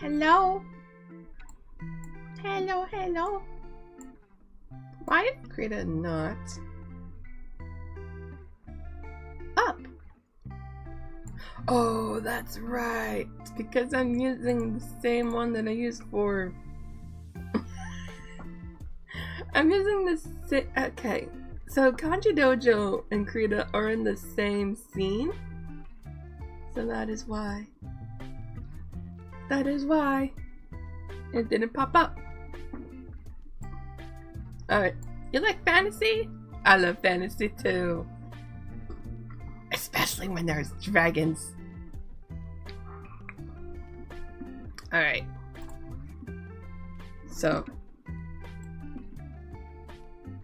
Hello? Hello, hello. Why did Krita not up? Oh, that's right. It's because I'm using the same one that I used for... I'm using this... Okay. So Kanji Dojo and Krita are in the same scene. So that is why. That is why it didn't pop up. Alright. You like fantasy? I love fantasy too. Especially when there's dragons. Alright. So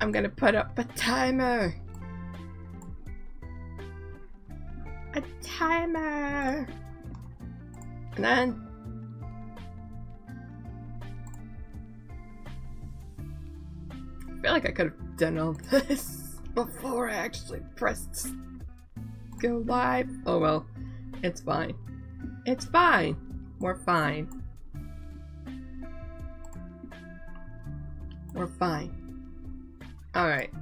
I'm gonna put up a timer. A timer. And then I feel like I could have done all this before I actually pressed go live. Oh well, it's fine. It's fine. We're fine. We're fine. Alright.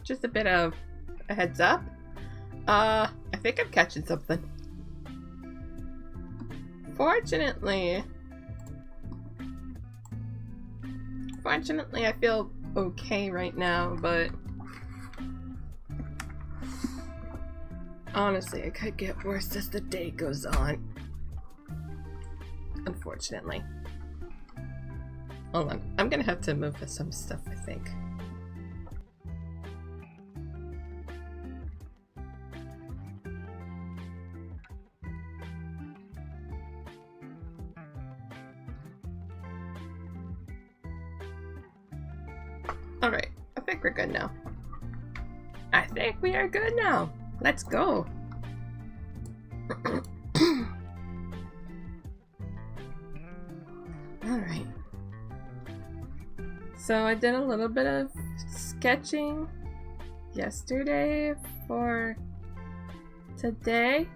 Just a bit of a heads up. I think I'm catching something. Fortunately, I feel okay right now, but honestly, it could get worse as the day goes on. Unfortunately. Hold on. I'm gonna have to move some stuff, I think. Alright, I think we're good now. I think we are good now. Let's go. Alright. So I did a little bit of sketching yesterday for today.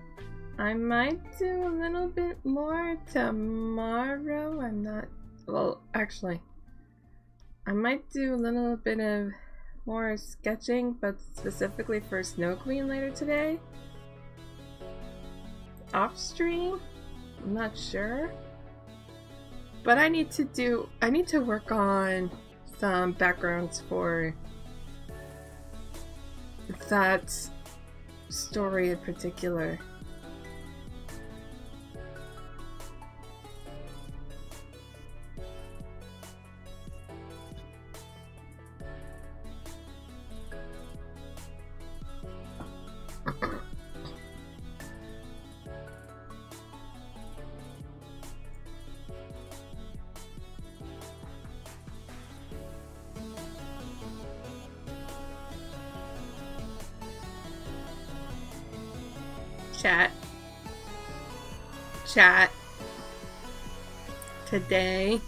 I might do a little bit more tomorrow. I'm not... Well, actually... I might do a little bit of more sketching, but specifically for Snow Queen later today. Off stream? I'm not sure. But I need to work on some backgrounds for that story in particular. Chat. Today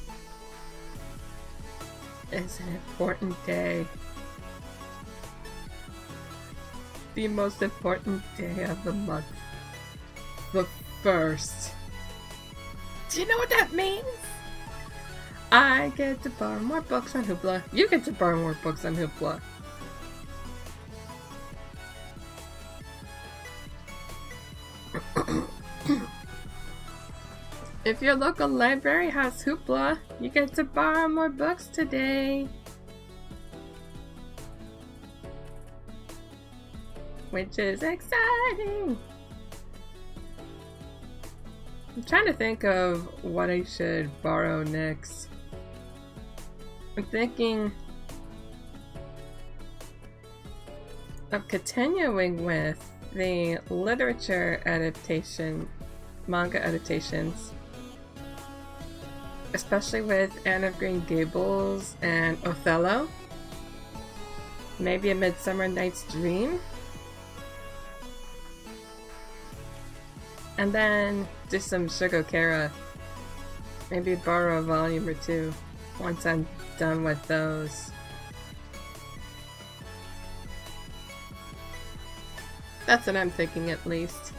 is an important day. The most important day of the month. The first. Do you know what that means? I get to borrow more books on Hoopla. You get to borrow more books on Hoopla. If your local library has Hoopla, you get to borrow more books today. Which is exciting! I'm trying to think of what I should borrow next. I'm thinking of continuing with the literature adaptation, manga adaptations. Especially with Anne of Green Gables and Othello. Maybe A Midsummer Night's Dream. And then do some Shigokara. Maybe borrow a volume or two once I'm done with those. That's what I'm thinking, at least.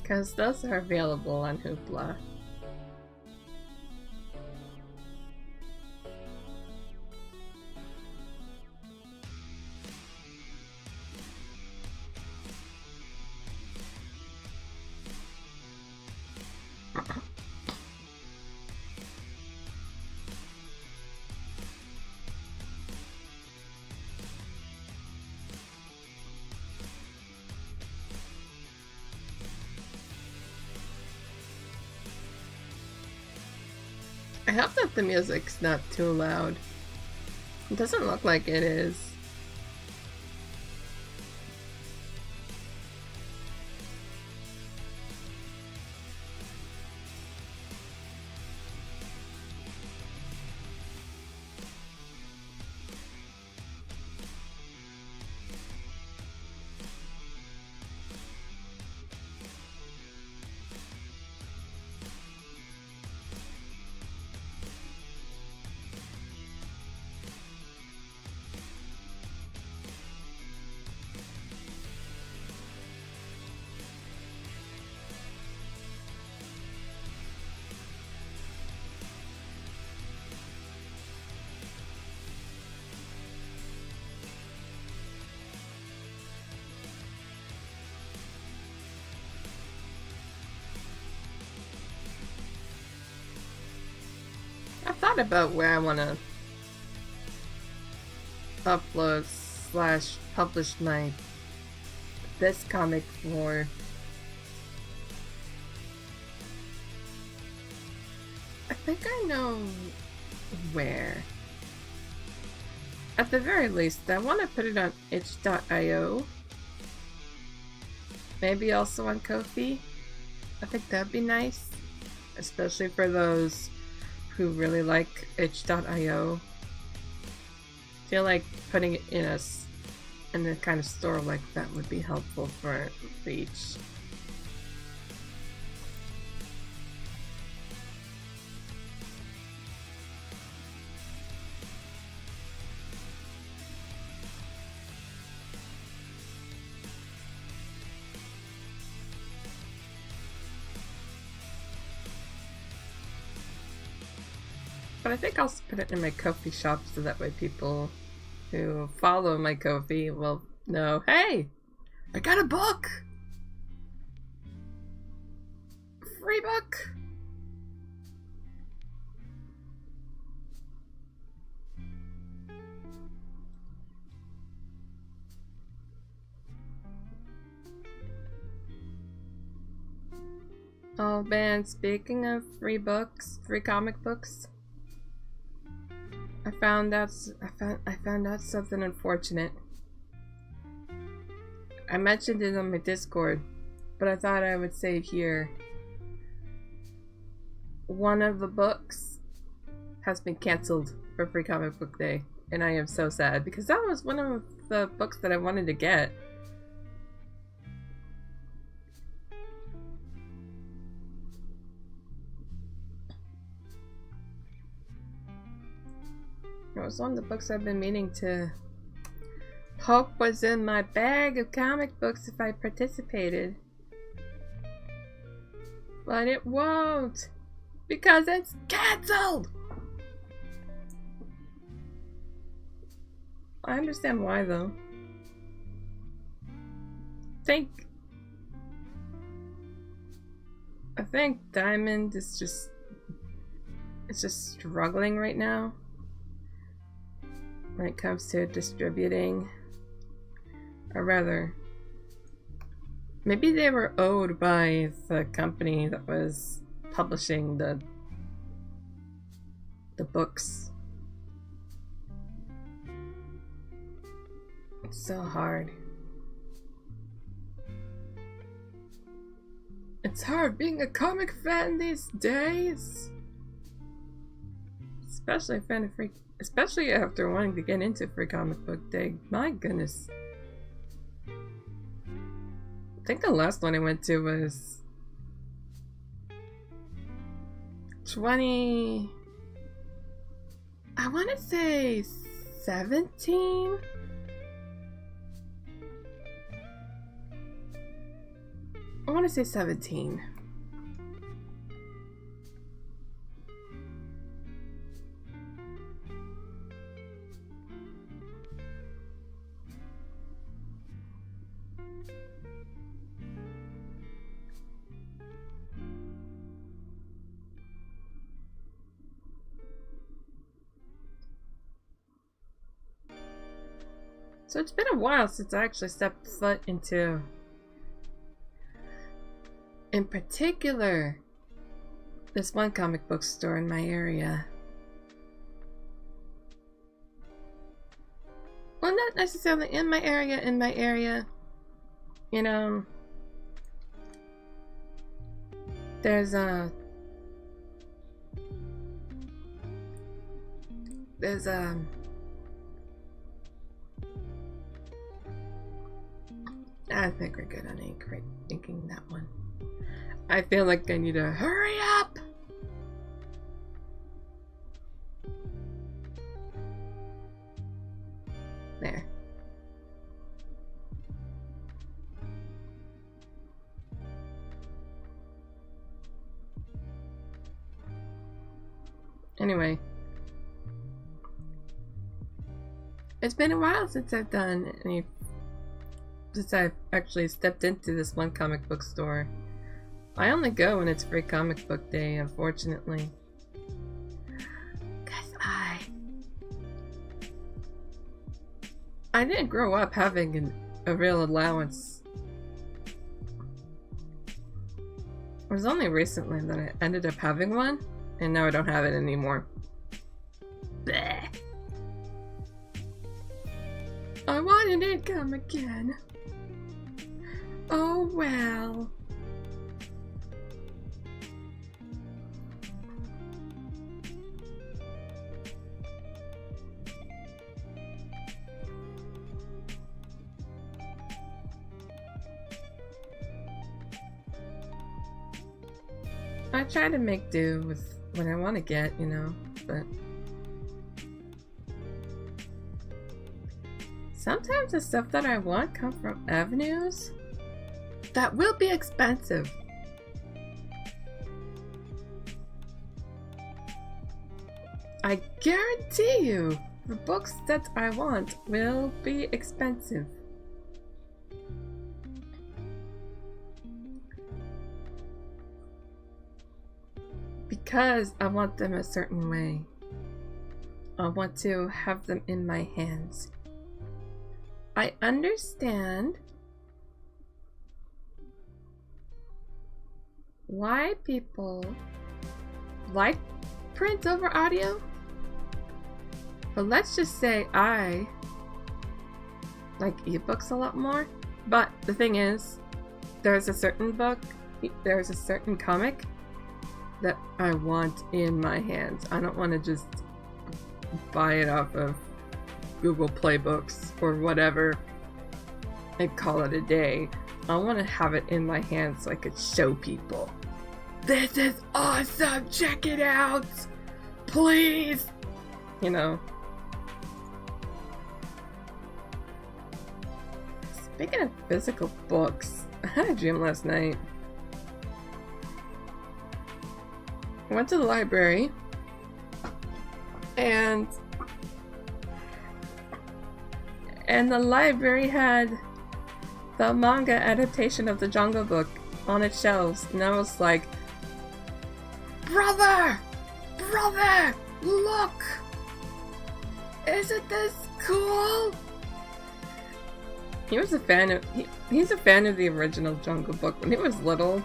because those are available on Hoopla. I hope that the music's not too loud. It doesn't look like it is. I thought about where I want to upload / publish this comic for. I think I know where. At the very least, I want to put it on itch.io. Maybe also on Ko-fi. I think that'd be nice. Especially for those who really like itch.io. Feel like putting it in a kind of store like that would be helpful for reach. But I think I'll put it in my Ko-fi shop so that way people who follow my Ko-fi will know, hey, I got a book! Free book! Oh man, speaking of free books, free comic books, I found out something unfortunate. I mentioned it on my Discord, but I thought I would say it here. One of the books has been canceled for Free Comic Book Day, and I am so sad because that was one of the books that I wanted to get. It was one of the books I've been meaning to hope was in my bag of comic books if I participated. But it won't! Because it's cancelled! I understand why though. I think Diamond is just struggling right now when it comes to distributing, or rather, maybe they were owed by the company that was publishing the books. It's so hard. It's hard being a comic fan these days, especially after wanting to get into Free Comic Book Day. My goodness. I think the last one I went to was 20... I want to say 17? I want to say 17. So it's been a while since I actually stepped foot into, in particular, this one comic book store in my area. Well, not necessarily in my area. You know, there's I think we're good on inking that one. I feel like I need to hurry up! There. Anyway. It's been a while since I've done any... Since I've actually stepped into this one comic book store. I only go when it's free comic book day, unfortunately. Cause I didn't grow up having a real allowance. It was only recently that I ended up having one, and now I don't have it anymore. Blech. I want an income again. Oh well. I try to make do with what I want to get, you know, but sometimes the stuff that I want comes from avenues that will be expensive. I guarantee you, the books that I want will be expensive. Because I want them a certain way. I want to have them in my hands. I understand why people like print over audio, but let's just say I like ebooks a lot more. But the thing is, there's a certain book, there's a certain comic that I want in my hands. I don't want to just buy it off of Google Play Books or whatever and call it a day. I want to have it in my hands so I could show people. This is awesome! Check it out! Please! You know. Speaking of physical books, I had a dream last night. I went to the library and the library had the manga adaptation of the Jungle Book on its shelves, and I was like, Brother! Brother! Look! Isn't this cool? He was a fan of he's a fan of the original Jungle Book when he was little.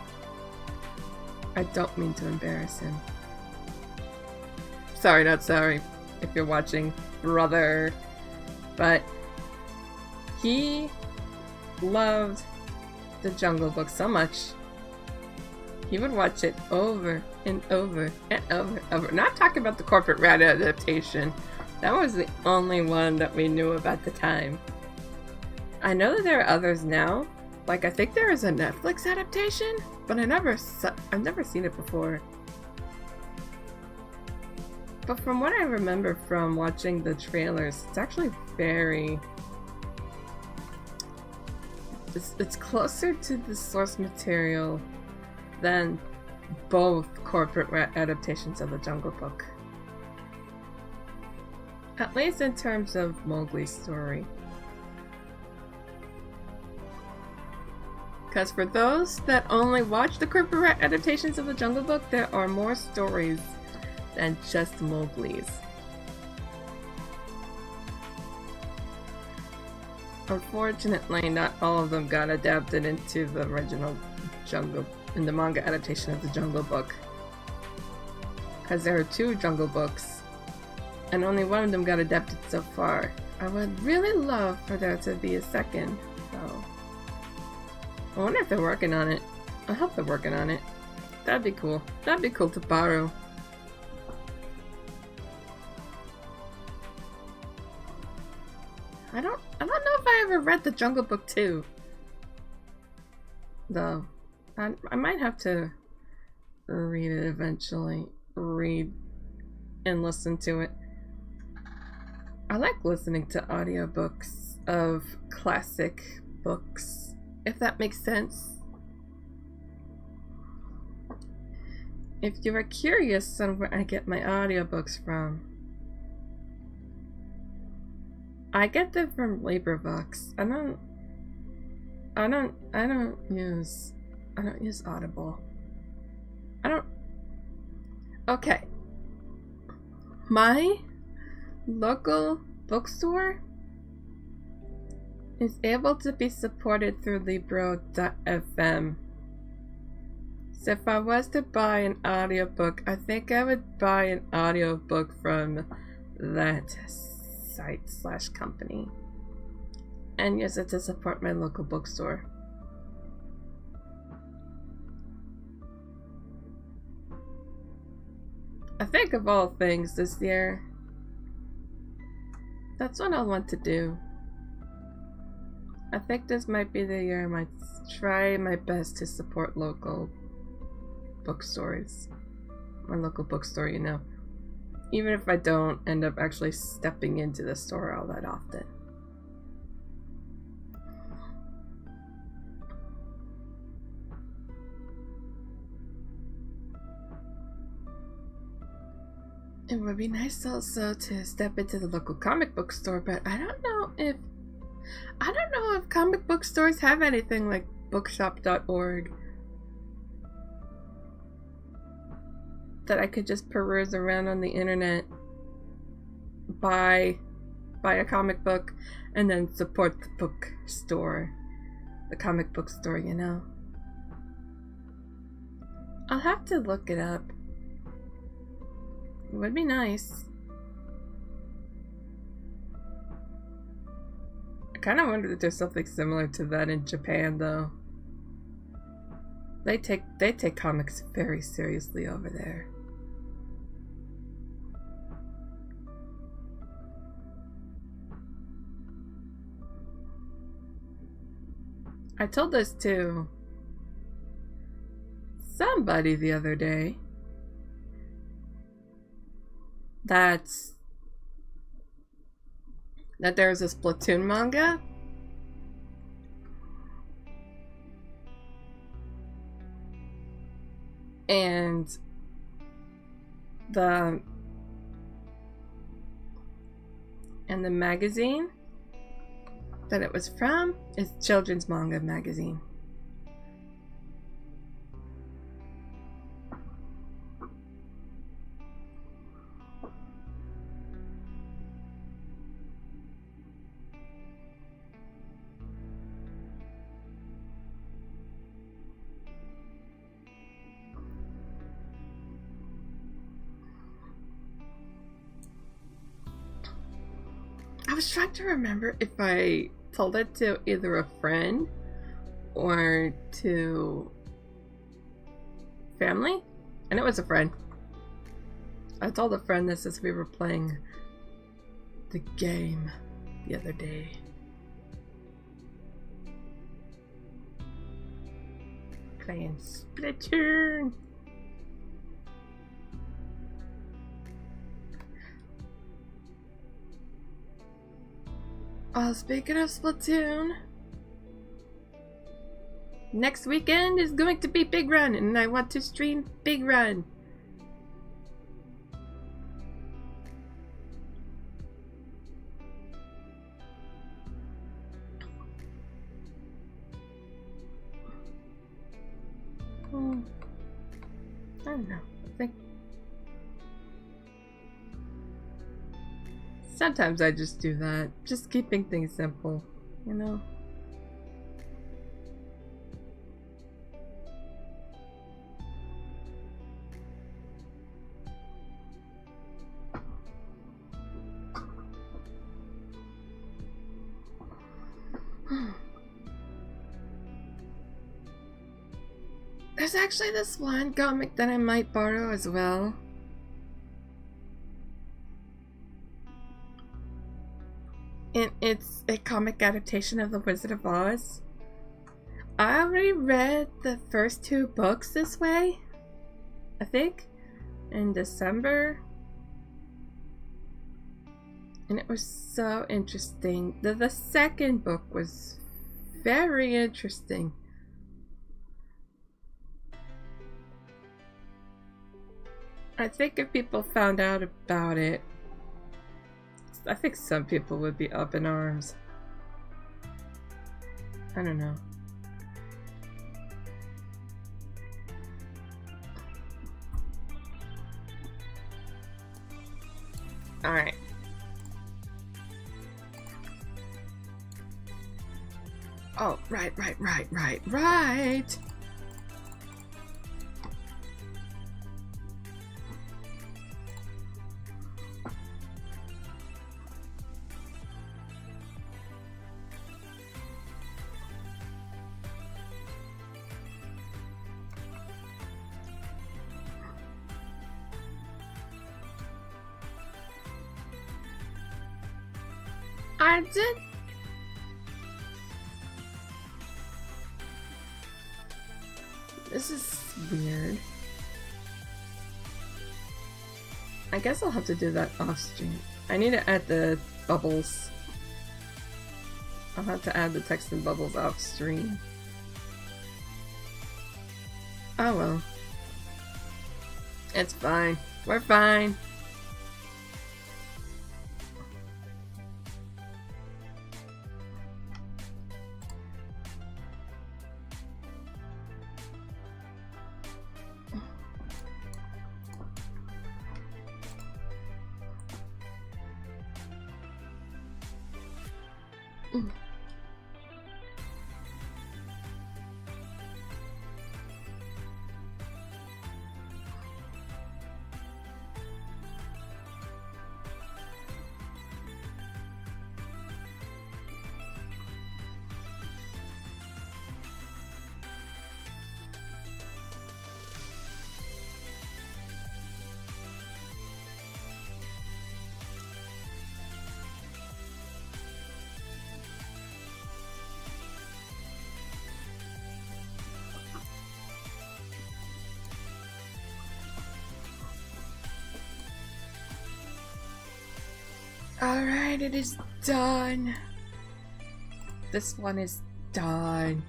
I don't mean to embarrass him. Sorry, not sorry if you're watching, brother. But he loved the Jungle Book so much. He would watch it over and over and over and over. Not talking about the Corporate Rat adaptation. That was the only one that we knew about at the time. I know that there are others now. Like, I think there is a Netflix adaptation, but I've never seen it before. But from what I remember from watching the trailers, it's actually very it's closer to the source material than both corporate adaptations of the Jungle Book. At least in terms of Mowgli's story. Because for those that only watch the corporate adaptations of the Jungle Book, there are more stories than just Mowgli's. Unfortunately, not all of them got adapted into the original in the manga adaptation of the Jungle Book. Because there are 2 Jungle Books, and only one of them got adapted so far. I would really love for there to be a second, though. I wonder if they're working on it. I hope they're working on it. That'd be cool. That'd be cool to borrow. I don't know if I ever read the Jungle Book 2. Though. I might have to read it eventually. Read and listen to it. I like listening to audiobooks of classic books, if that makes sense. If you are curious on where I get my audiobooks from, I get them from LibriVox. I don't use Audible. Okay. My local bookstore is able to be supported through Libro.fm. So if I was to buy an audiobook, I think I would buy an audiobook from that site/company and use it to support my local bookstore. I think of all things this year, that's what I want to do. I think this might be the year I might try my best to support local bookstores. My local bookstore, you know. Even if I don't end up actually stepping into the store all that often. It would be nice also to step into the local comic book store, but I don't know if comic book stores have anything like bookshop.org that I could just peruse around on the internet, buy a comic book, and then support the bookstore, the comic book store, you know. I'll have to look it up. It would be nice. I kind of wonder if there's something similar to that in Japan, though. They take comics very seriously over there. I told this to somebody the other day that there's a Splatoon manga and the magazine that it was from is Children's Manga Magazine. I was trying to remember if I told it to either a friend or to family, and it was a friend. I told a friend this as we were playing the game the other day. Playing Splatoon. Speaking of Splatoon, Next weekend is going to be Big Run, and I want to stream Big Run. I don't know. I think sometimes I just do that. Just keeping things simple, you know? There's actually this one comic that I might borrow as well. And it's a comic adaptation of The Wizard of Oz. I already read the first 2 books this way, I think, in December. And it was so interesting. The second book was very interesting. I think if people found out about it, I think some people would be up in arms. I don't know. Alright. Oh, right. I did. This is weird. I guess I'll have to do that off stream. I need to add the bubbles. I'll have to add the text and bubbles off stream. Oh well. It's fine. We're fine. Alright, it is done. This one is done.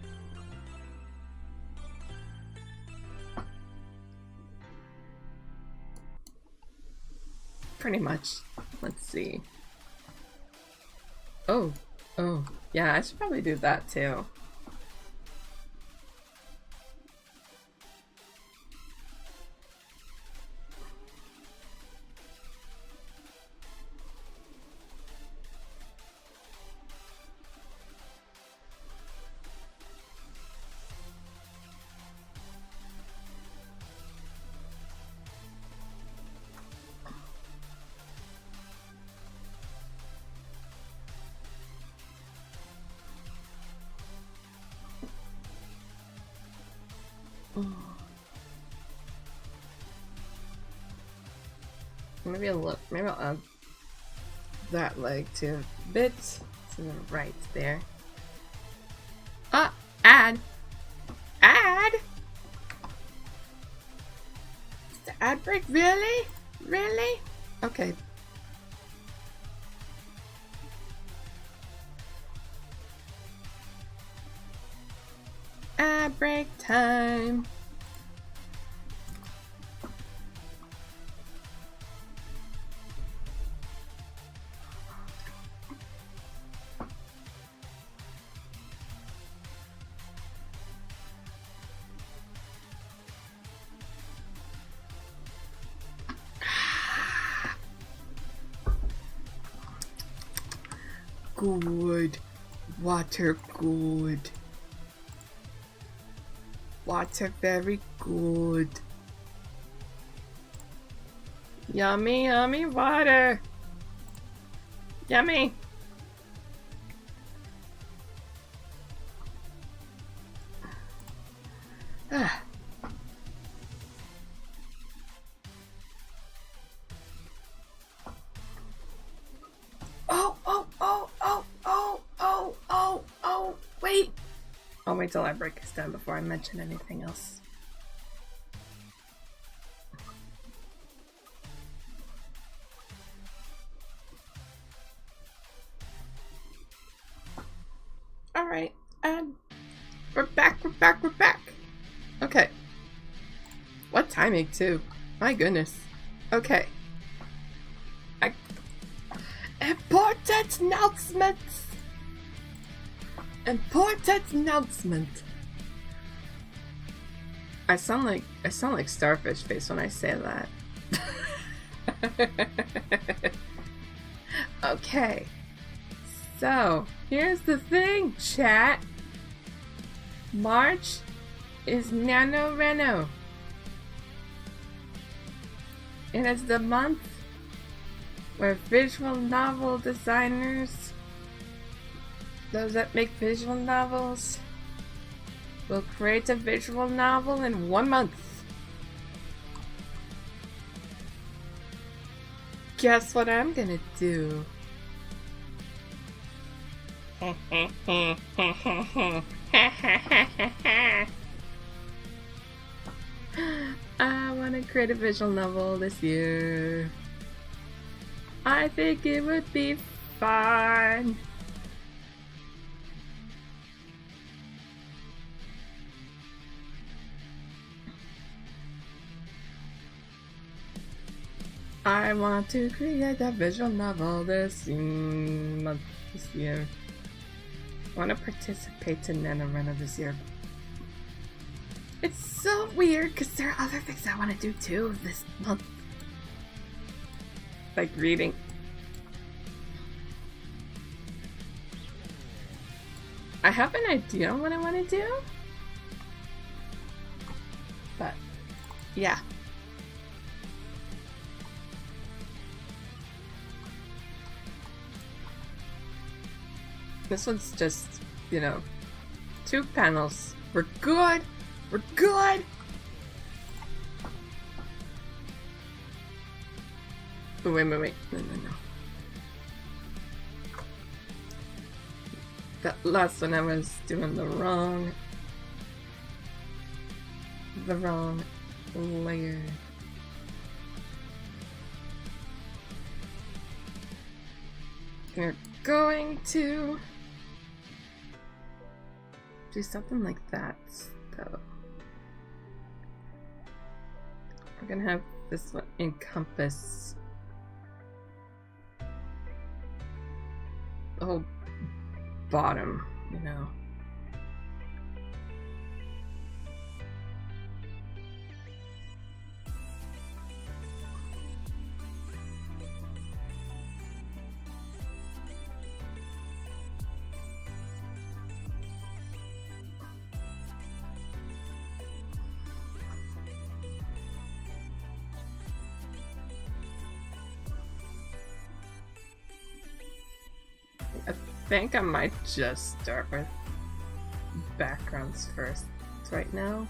Pretty much. Let's see. Oh, yeah, I should probably do that too. Maybe I'll add that leg to a bit to the right there. Add! Is the ad break really? Really? Okay. Ad break time. Good. Water good. Water very good. Yummy, yummy water. Yummy. Ah. Wait! I'll wait till I break this down before I mention anything else. Alright, and we're back. Okay. What timing, too? My goodness. Okay. Important announcements! Important announcement! I sound like Starfish Face when I say that. Okay. So, here's the thing, chat. March is NaNoWriMo. It is the month where visual novel designers, those that make visual novels, will create a visual novel in 1 month. Guess what I'm gonna do? I want to create a visual novel this year. I think it would be fun. I want to create a visual novel this year. I want to participate in NaNoWriMo this year. It's so weird because there are other things I want to do too this month. Like reading. I have an idea on what I want to do. But, yeah. This one's just, 2 panels. We're good! We're good! Oh, wait. No. That last one I was doing the wrong layer. We're going to do something like that, though. We're gonna have this one encompass the whole bottom, I think I might just start with backgrounds first right now.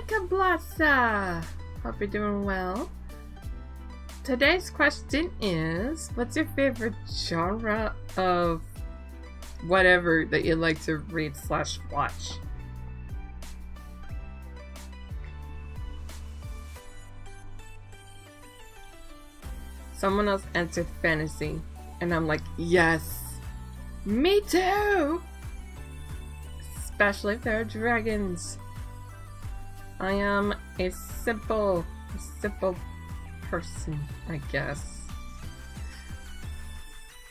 Kablasa! Hope you're doing well. Today's question is, what's your favorite genre of whatever that you like to read / watch? Someone else answered fantasy, and I'm like, yes, me too! Especially if there are dragons. I am a simple person, I guess.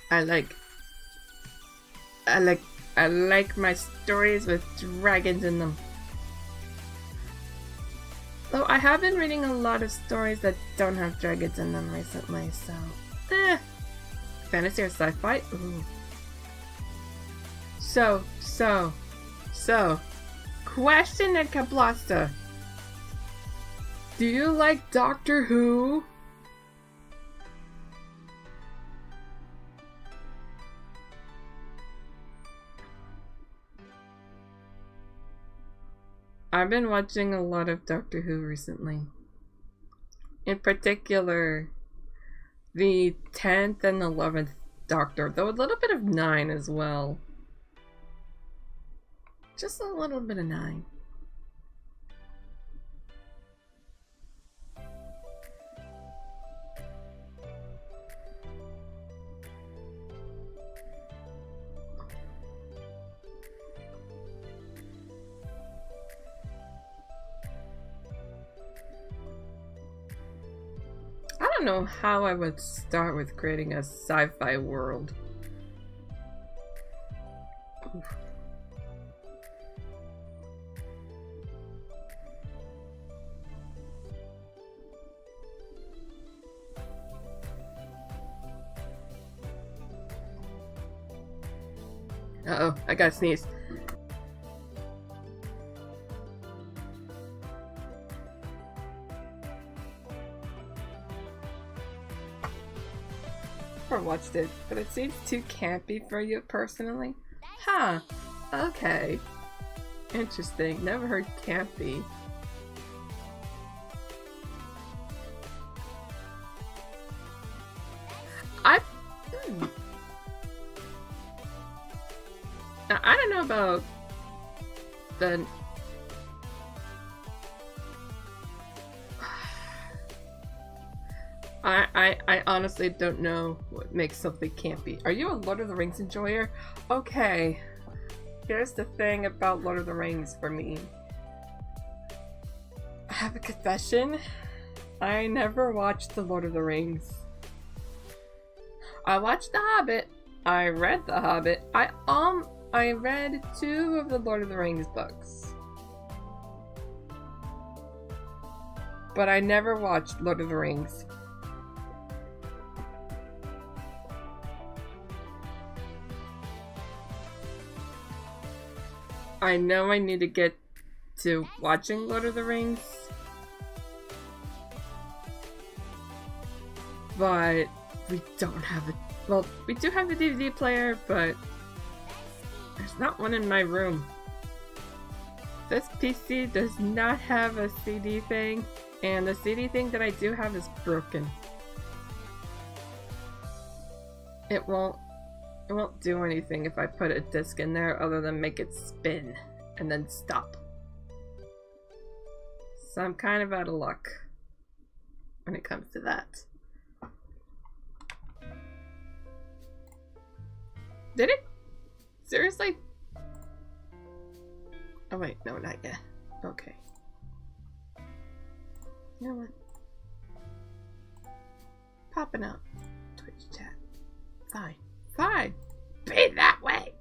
I like my stories with dragons in them. Though I have been reading a lot of stories that don't have dragons in them recently, so fantasy or sci-fi? Ooh. So, question at Kablasta. Do you like Doctor Who? I've been watching a lot of Doctor Who recently. In particular, the 10th and 11th Doctor, though a little bit of 9 as well. Just a little bit of 9. I don't know how I would start with creating a sci-fi world. Oof. Uh-oh, I gotta sneeze. Never watched it, but it seems too campy for you personally. Huh, okay. Interesting, never heard campy. Now, I don't know about the... I honestly don't know what makes something campy. Are you a Lord of the Rings enjoyer? Okay. Here's the thing about Lord of the Rings for me. I have a confession. I never watched The Lord of the Rings. I watched The Hobbit. I read The Hobbit. I read 2 of the Lord of the Rings books. But I never watched Lord of the Rings. I know I need to get to watching Lord of the Rings. But we don't have a... Well, we do have a DVD player, but there's not one in my room. This PC does not have a CD thing, and the CD thing that I do have is broken. It won't do anything if I put a disc in there other than make it spin and then stop. So I'm kind of out of luck when it comes to that. Did it? Seriously? Oh wait, no, not yet. Okay. You know what? Popping up. Twitch chat. Fine. Fine. Be that way.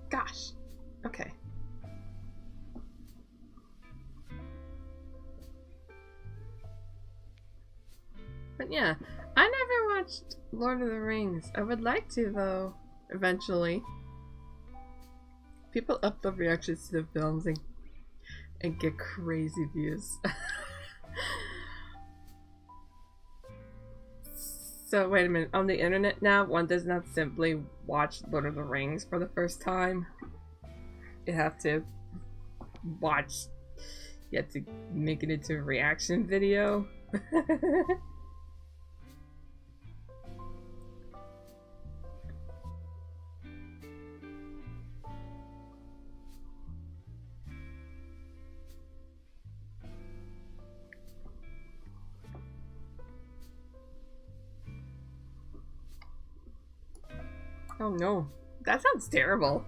Gosh. Okay. But yeah, I never watched Lord of the Rings. I would like to though, eventually. People upload reactions to the films and get crazy views. So wait a minute, on the internet now, one does not simply watch Lord of the Rings for the first time. You have to watch yet to make it into a reaction video. Oh no, that sounds terrible.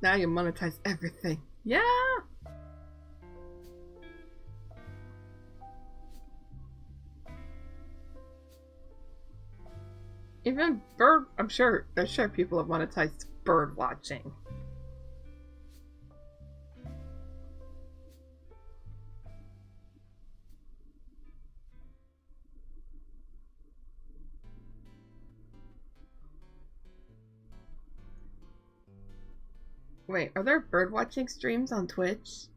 Now you monetize everything. Yeah! Even bird, I'm sure people have monetized bird watching. Wait, are there bird watching streams on Twitch?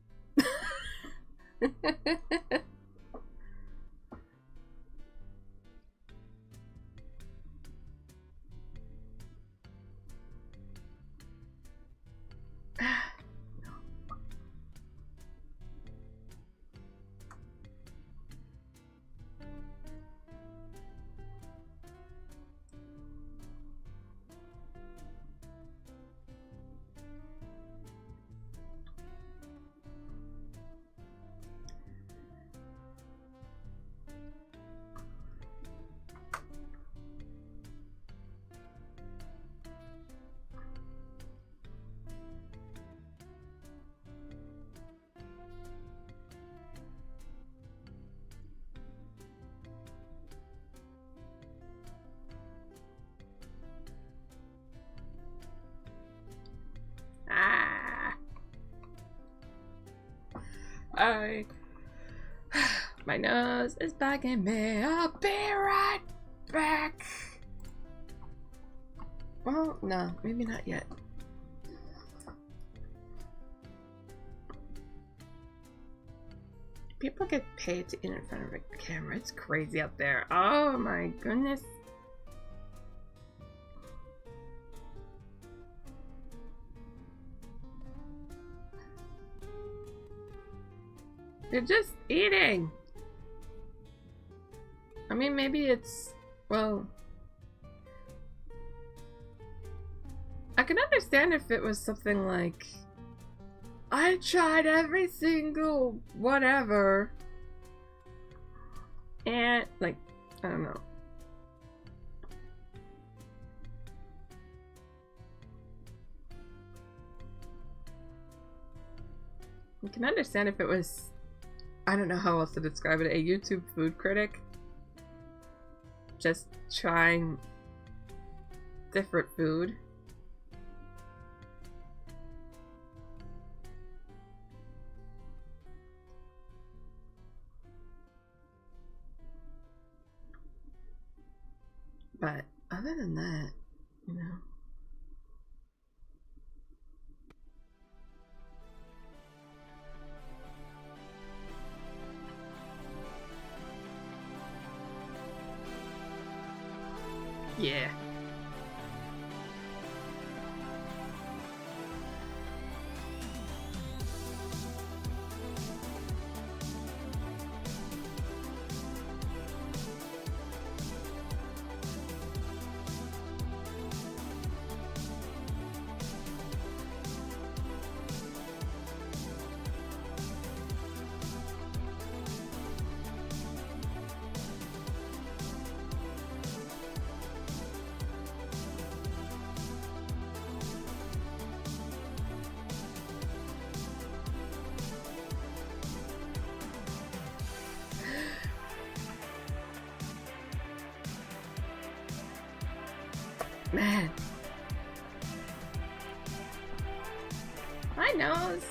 My nose is bugging me. I'll be right back. Well, no, maybe not yet. People get paid to eat in front of a camera. It's crazy out there. Oh my goodness. They're just eating. I mean, maybe it's, well, I can understand if it was something like, I tried every single whatever, and, like, I don't know. You can understand if it was, I don't know how else to describe it, a YouTube food critic just trying different food. But other than that, you know. Yeah. Man. My nose.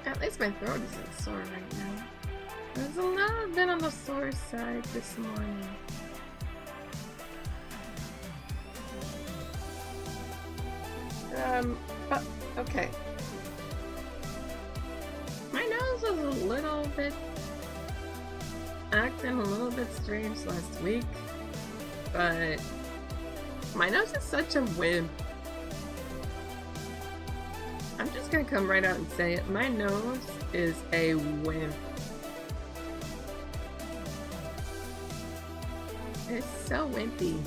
At least my throat isn't sore right now. There's a little bit on the sore side this morning. Okay. My nose was a little bit acting a little bit strange last week, but my nose is such a wimp. I'm just gonna come right out and say it. My nose is a wimp. It's so wimpy.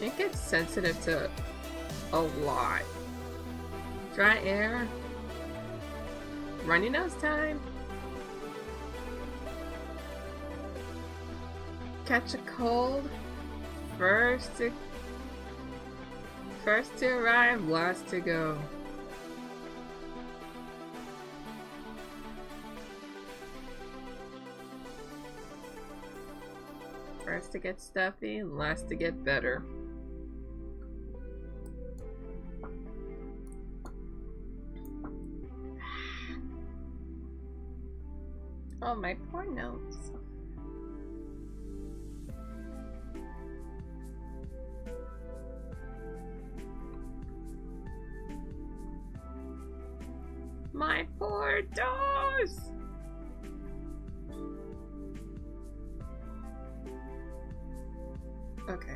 It gets sensitive to a lot. Dry air, runny nose time, catch a cold, first to arrive, last to go. First to get stuffy, last to get better. Oh, my poor nose. My poor nose! Okay.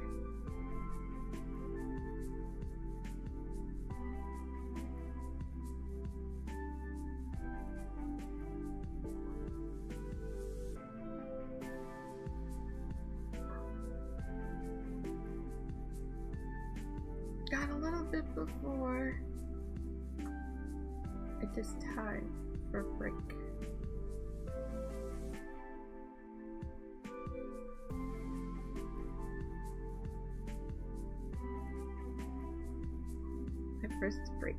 Got a little bit before it is time for break. My first break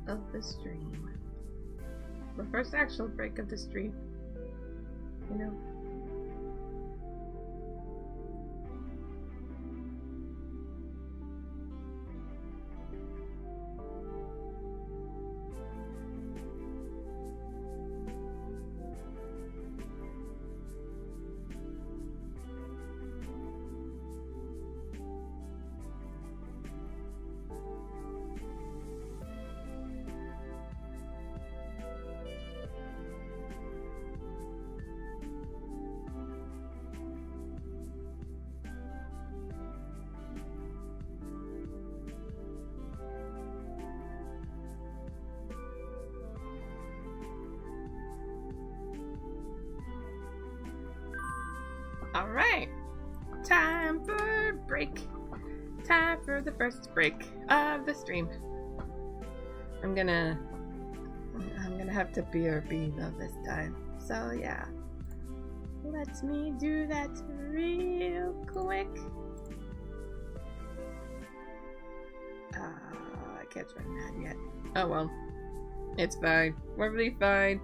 of the stream. The first actual break of the stream. You know. Alright, time for break. Time for the first break of the stream. I'm gonna have to BRB though this time. So yeah, let me do that real quick. I can't join that yet. Oh well, it's fine. We're really fine.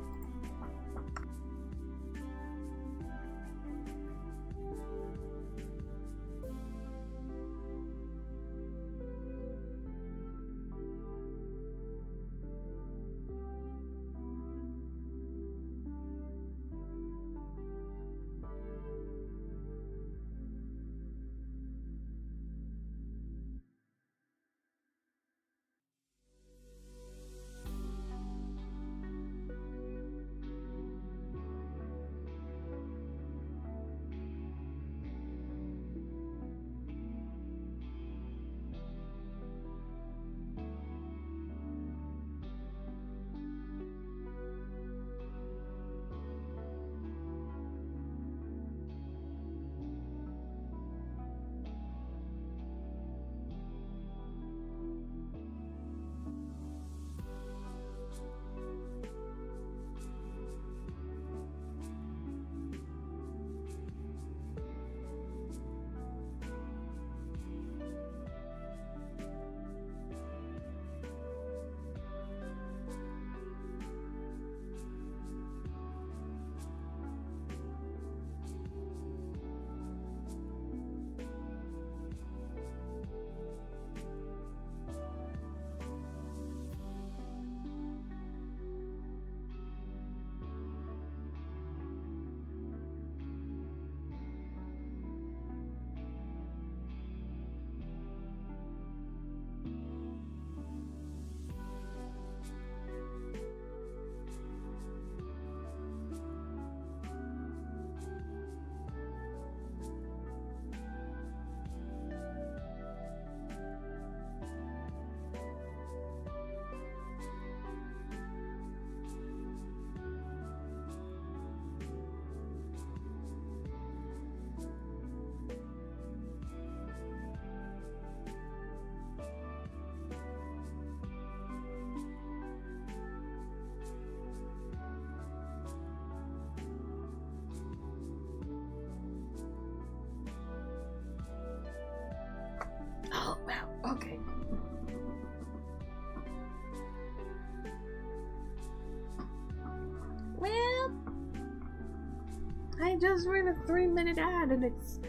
just read a 3-minute ad and it's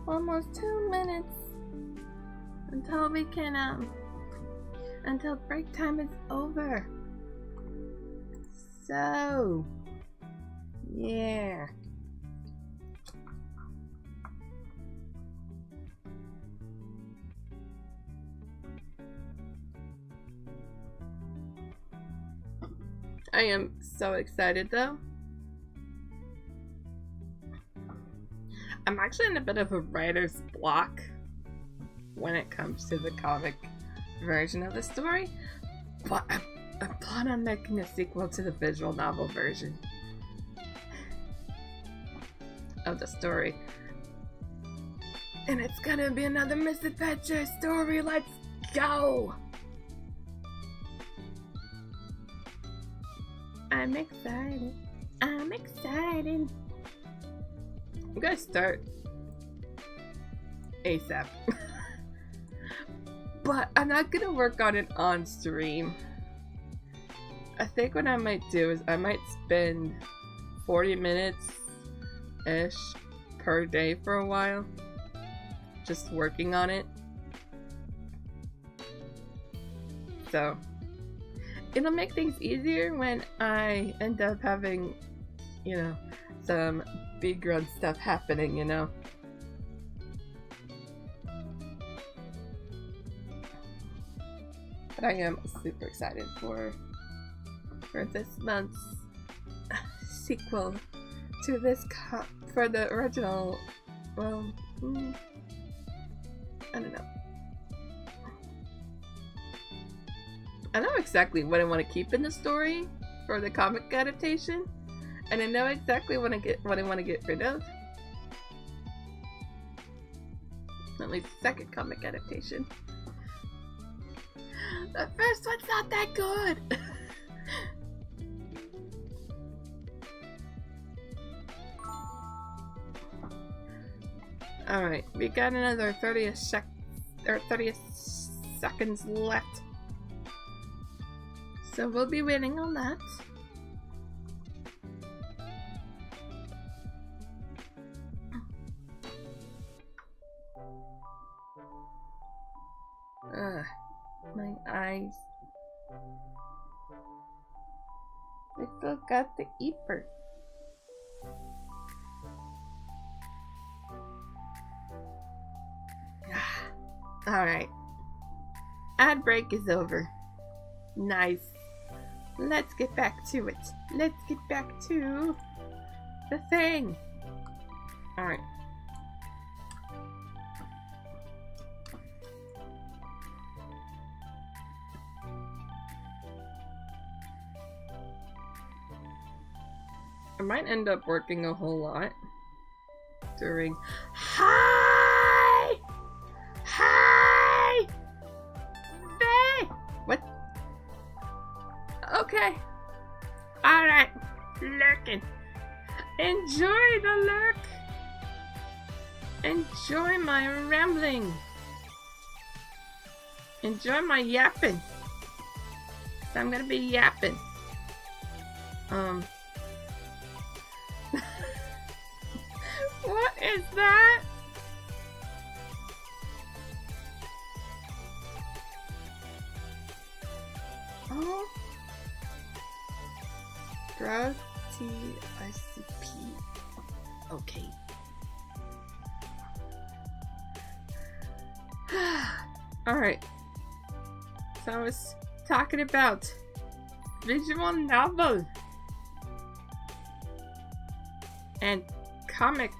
almost 2 minutes until we can, until break time is over. So, yeah. I am so excited though. I'm actually in a bit of a writer's block when it comes to the comic version of the story, but I plan on making a sequel to the visual novel version of the story. And it's gonna be another misadventure story. Let's go! I'm excited. I'm excited. I'm gonna start ASAP. But I'm not gonna work on it on stream. I think what I might do is I might spend 40 minutes-ish per day for a while just working on it. So it'll make things easier when I end up having, you know, some big run stuff happening, you know. But I am super excited for this month's sequel to this for the original. Well, I don't know. I know exactly what I want to keep in the story for the comic adaptation, and I know exactly what I want to get rid of. At least the second comic adaptation. The first one's not that good. All right, we got another 30 seconds left. So we'll be waiting on that. My eyes. I still got the Eeper. Alright. Ad break is over. Nice. Let's get back to it. Let's get back to the thing. Alright. I might end up working a whole lot during. Hi! Hi! Hey! What? Okay. Alright. Lurking. Enjoy the lurk. Enjoy my rambling. Enjoy my yapping. I'm gonna be yapping. What is that? Oh. Growth TICP. Okay. Alright. So I was talking about visual novel and comic.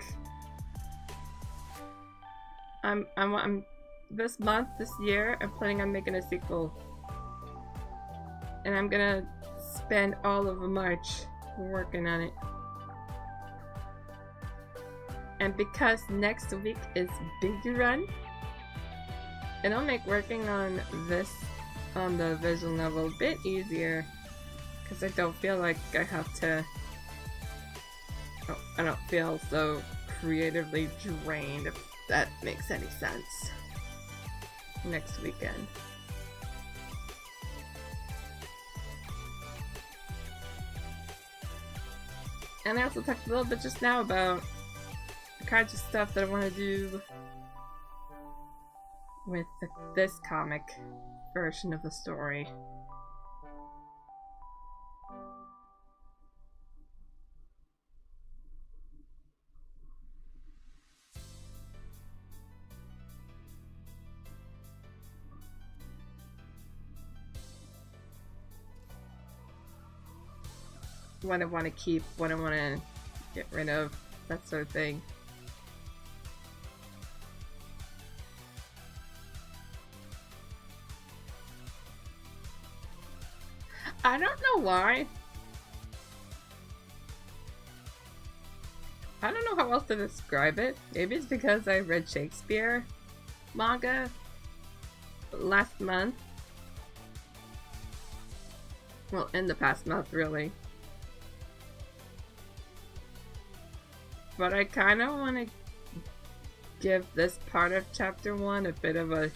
I'm this month, this year, I'm planning on making a sequel. And I'm gonna spend all of March working on it. And because next week is Big Run, it'll make working on this, on the visual novel, a bit easier. Because I don't feel like I have to... I don't feel so creatively drained, if that makes any sense. Next weekend. And I also talked a little bit just now about the kinds of stuff that I want to do with this comic version of the story. What I want to keep, what I want to get rid of, that sort of thing. I don't know why. I don't know how else to describe it. Maybe it's because I read Shakespeare manga last month. Well, in the past month, really. But I kind of want to give this part of chapter 1 a bit of a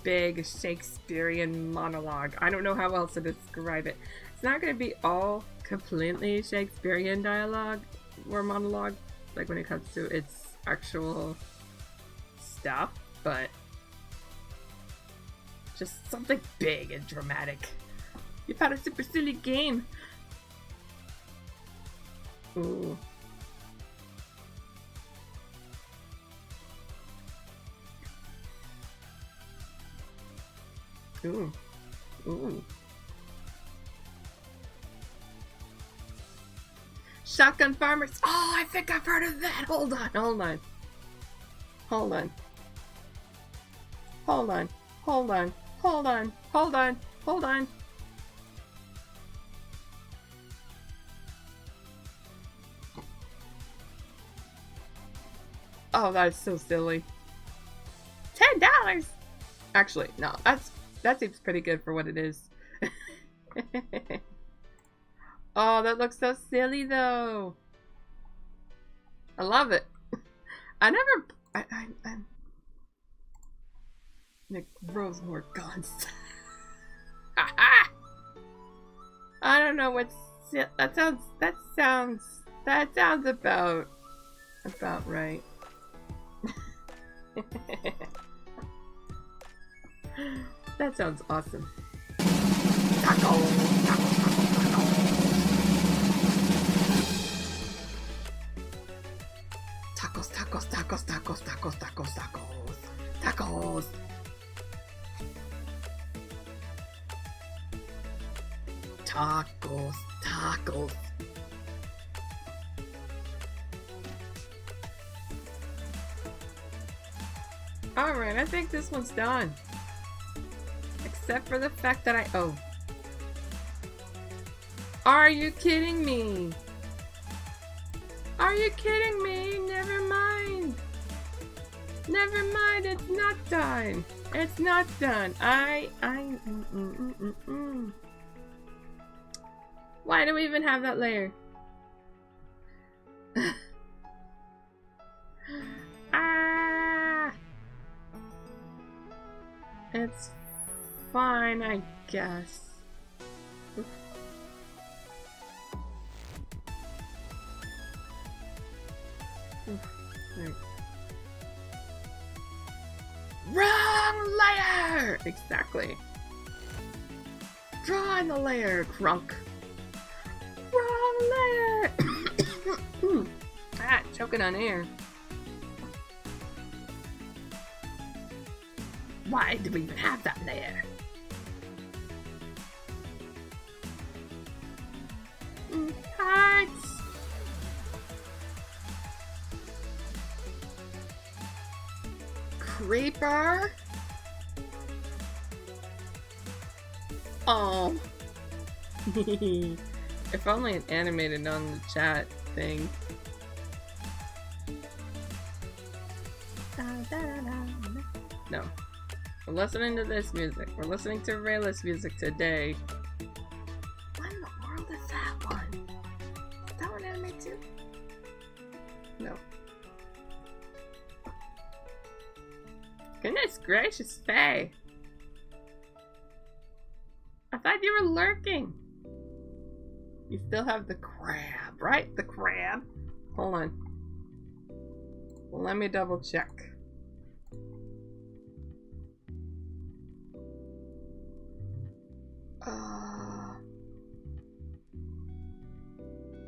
big Shakespearean monologue. I don't know how else to describe it. It's not going to be all completely Shakespearean dialogue or monologue, like when it comes to its actual stuff, but just something big and dramatic. You've had a super silly game. Ooh. Ooh. Ooh. Shotgun farmers. Oh, I think I've heard of that. Hold on, hold on. Hold on. Hold on. Hold on. Hold on. Hold on. Hold on. Oh, that is so silly. $10! Actually, no, that seems pretty good for what it is. Oh, that looks so silly though. I love it. I It grows more guns. I don't know what's that sounds about right. That sounds awesome. Tacos. Alright, I think this one's done. Except for the fact that Are you kidding me? Are you kidding me? Never mind. Never mind, it's not done. It's not done. Why do we even have that layer? It's fine, I guess. Oof. Right. Wrong layer! Exactly. Draw in the layer, crunk. Wrong layer! Choking on air. Why do we even have that layer? Hearts! Creeper? Oh. If only it animated on the chat thing. No. We're listening to this music. We're listening to Rayla's music today. What in the world is that one? Is that one animated too? No. Goodness gracious, Faye. I thought you were lurking. You still have the crab, right? The crab. Hold on. Let me double check.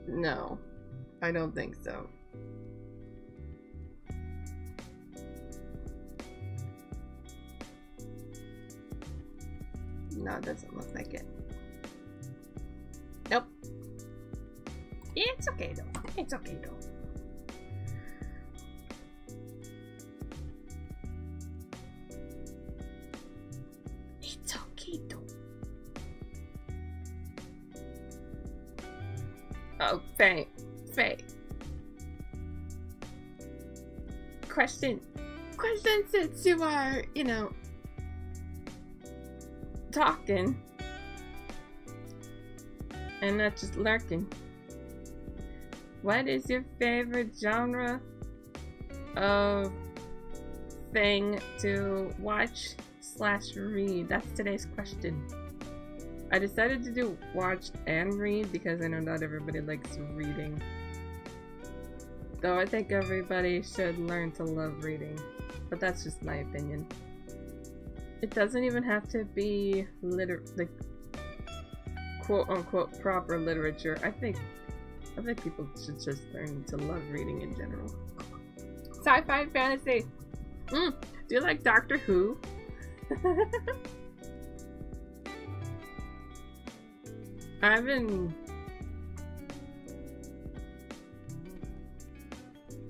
No, I don't think so. No, it doesn't look like it. Nope. It's okay though. It's okay though. It's okay though. Oh, Faye. Question since you are, you know, talking and not just lurking. What is your favorite genre of thing to watch / read? That's today's question. I decided to do watch and read because I know not everybody likes reading. Though I think everybody should learn to love reading. But that's just my opinion. It doesn't even have to be like quote-unquote proper literature. I think people should just learn to love reading in general. Sci-fi fantasy. Do you like Doctor Who? I've been...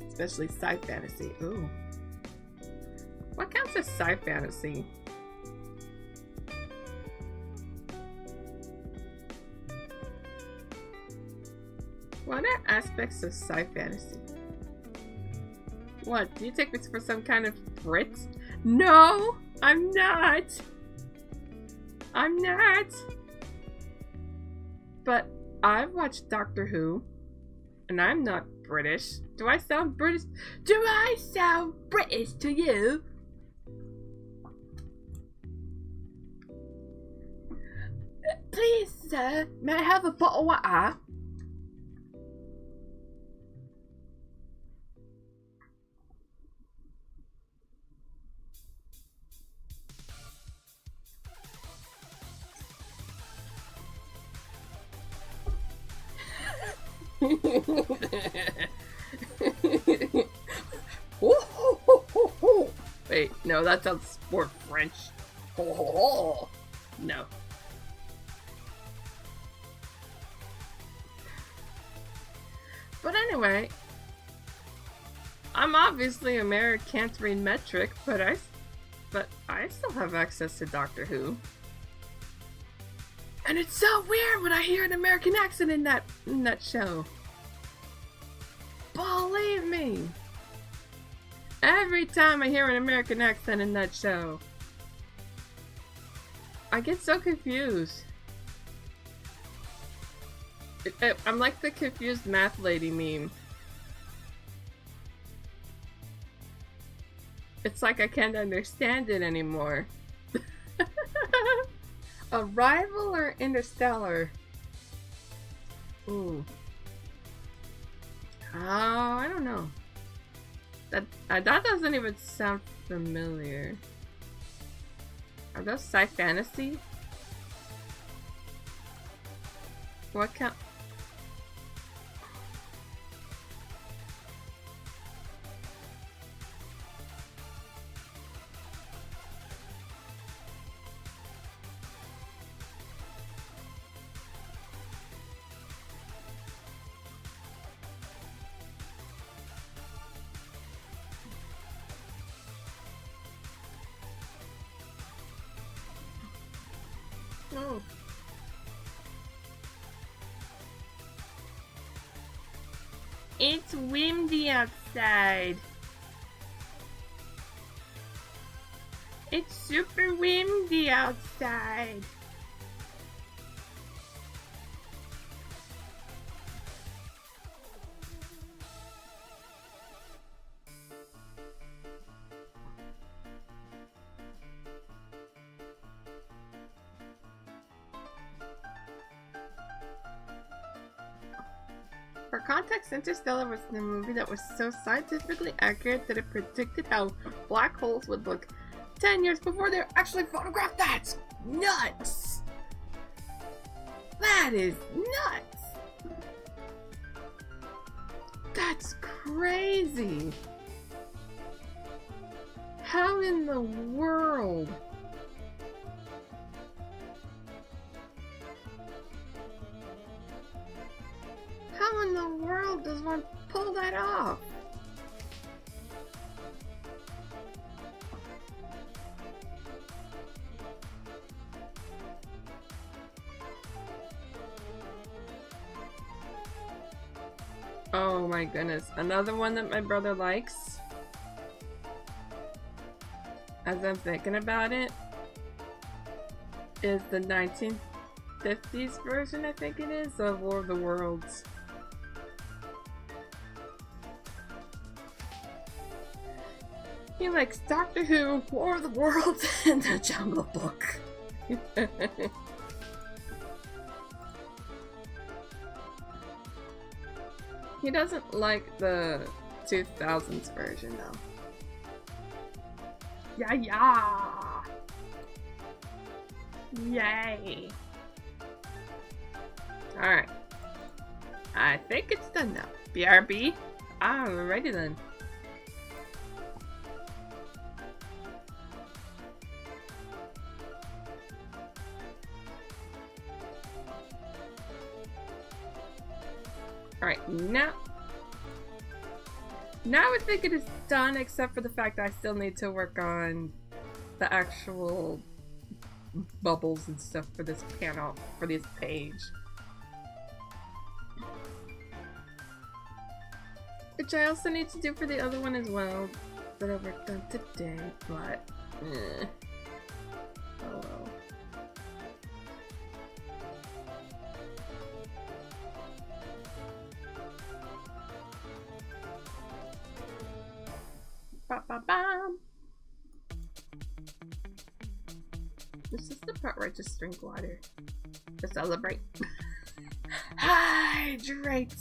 Especially sci-fantasy. Ooh. What counts as sci-fantasy? What are aspects of sci-fantasy? What? Do you take this for some kind of Brit? No! I'm not! I'm not! But I've watched Doctor Who, and I'm not British. Do I sound British? Do I sound British to you? Please, sir, may I have a bottle of water? Wait, no, that sounds more French. No. But anyway, I'm obviously American, can't read metric, but I still have access to Doctor Who. And it's so weird when I hear an American accent in that show. Believe me. Every time I hear an American accent in that show, I get so confused. I'm like the confused math lady meme. It's like I can't understand it anymore. Arrival or Interstellar? Ooh. Oh, I don't know. That doesn't even sound familiar. Are those sci-fantasy? What kind? Oh. It's windy outside. It's super windy outside. context, Interstellar was the movie that was so scientifically accurate that it predicted how black holes would look 10 years before they actually photographed. That's nuts! That is nuts! That's crazy! How in the world? How in the world does one pull that off? Oh my goodness. Another one that my brother likes, as I'm thinking about it, is the 1950s version, I think it is, of War of the Worlds. He likes Doctor Who, War of the Worlds, and the Jungle Book. He doesn't like the 2000s version though. Yeah! Yay! Alright. I think it's done now. BRB? Alrighty then. Alright, now I think it is done, except for the fact that I still need to work on the actual bubbles and stuff for this panel, for this page. Which I also need to do for the other one as well, that I worked on today, but oh well. Ba-ba-bam. This is the part where I just drink water to celebrate. Hydrate!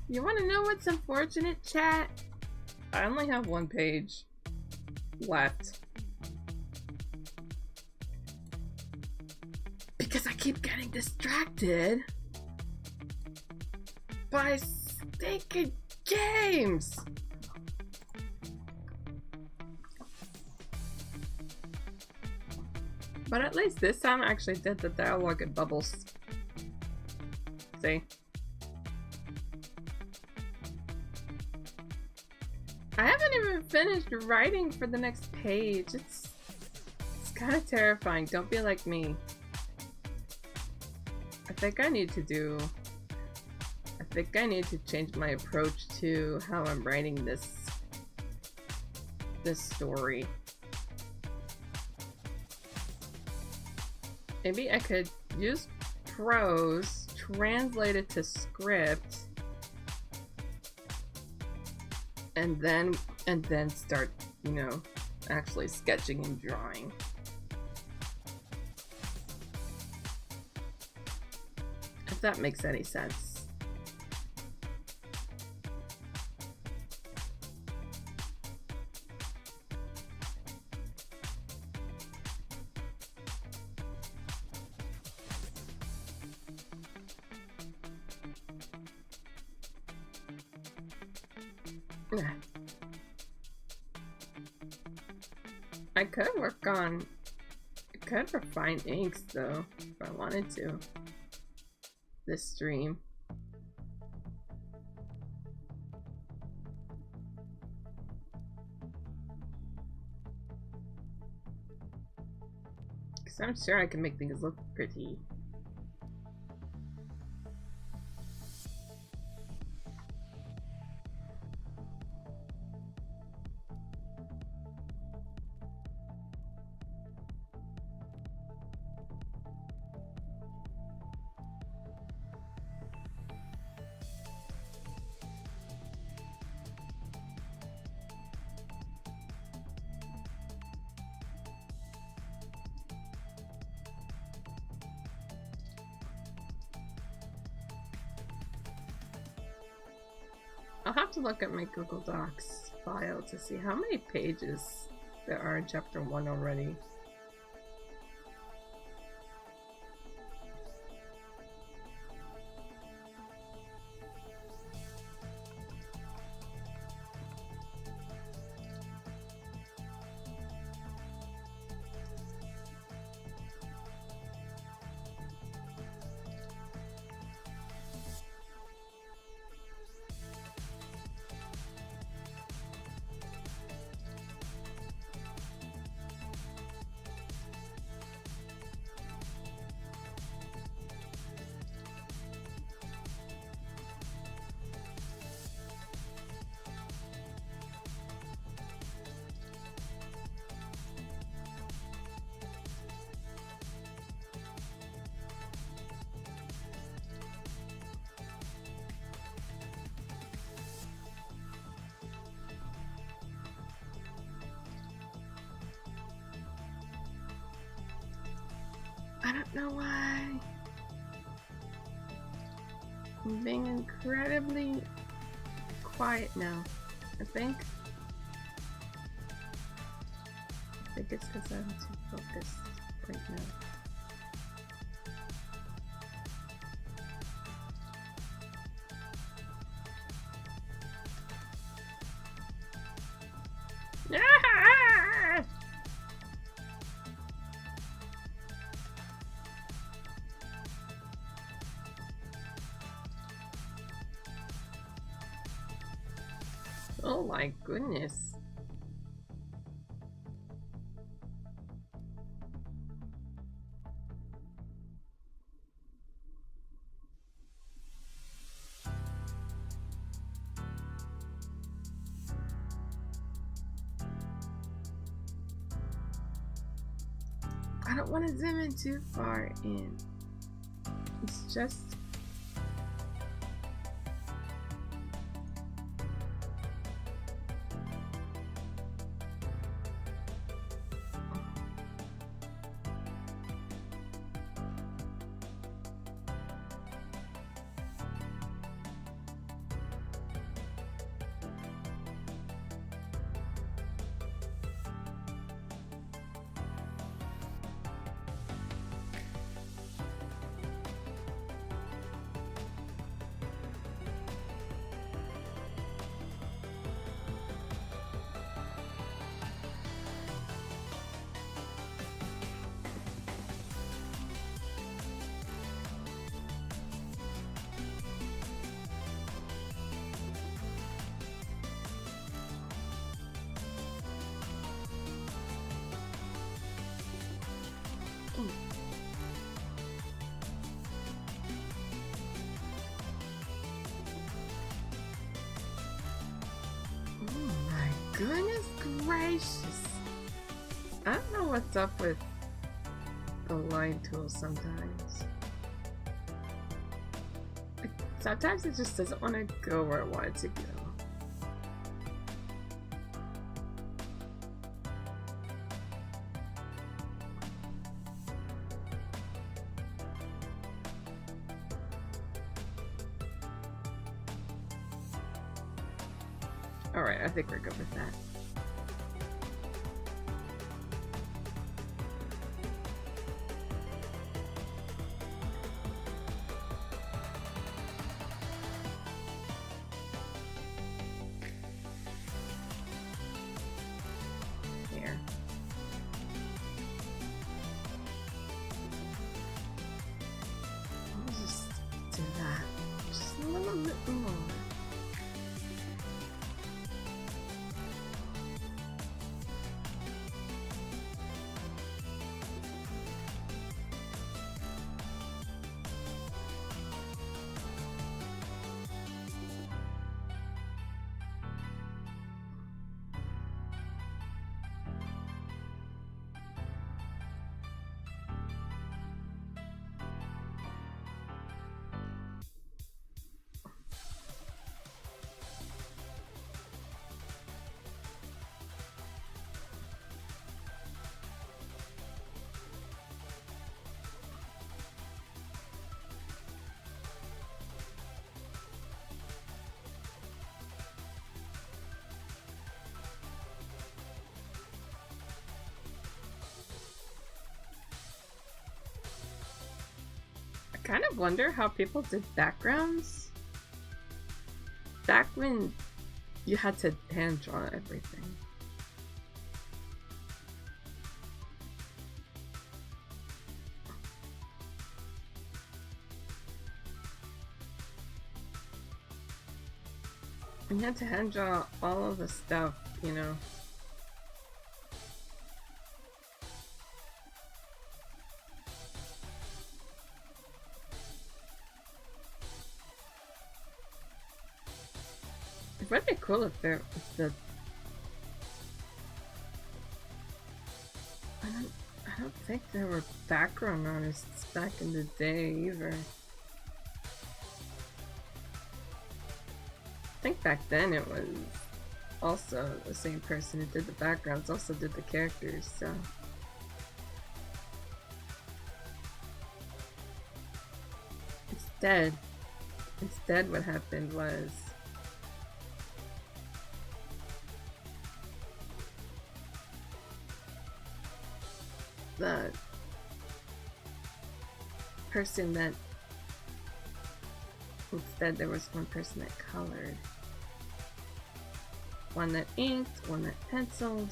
You want to know what's unfortunate, chat? I only have one page left. Because I keep getting distracted by stinking games! But at least this time I actually did the dialogue in bubbles. See? I haven't even finished writing for the next page. It's kind of terrifying. Don't be like me. I think I need to change my approach to how I'm writing this story. Maybe I could use prose, translate it to script, and then start, you know, actually sketching and drawing. If that makes any sense. I could refine inks though, if I wanted to. This stream. Because I'm sure I can make things look pretty. I'll have to look at my Google Docs file to see how many pages there are in chapter 1 already. I don't know why. I'm being incredibly quiet now. I think it's because I'm too focused right now. Oh my goodness. I don't want to zoom in too far in. It's just goodness gracious. I don't know what's up with the line tool sometimes. Sometimes it just doesn't want to go where I want it to go. Alright, I think we're good with that. Here. I'll just do that. Just a little bit more. kind of wonder how people did backgrounds back when you had to hand draw everything. And you had to hand draw all of the stuff, you know. It would be cool if I don't think there were background artists back in the day either. I think back then it was also the same person who did the backgrounds also did the characters, so. Instead what happened was the person that instead there was one person that colored, one that inked, one that penciled.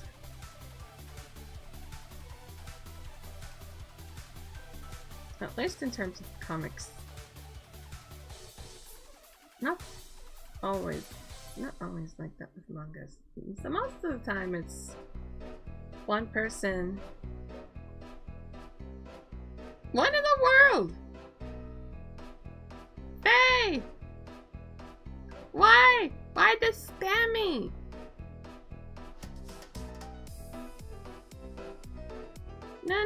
At least in terms of comics. Not always like that with mangas. So most of the time it's one person. What in the world? Hey! Why? Why this spammy? No.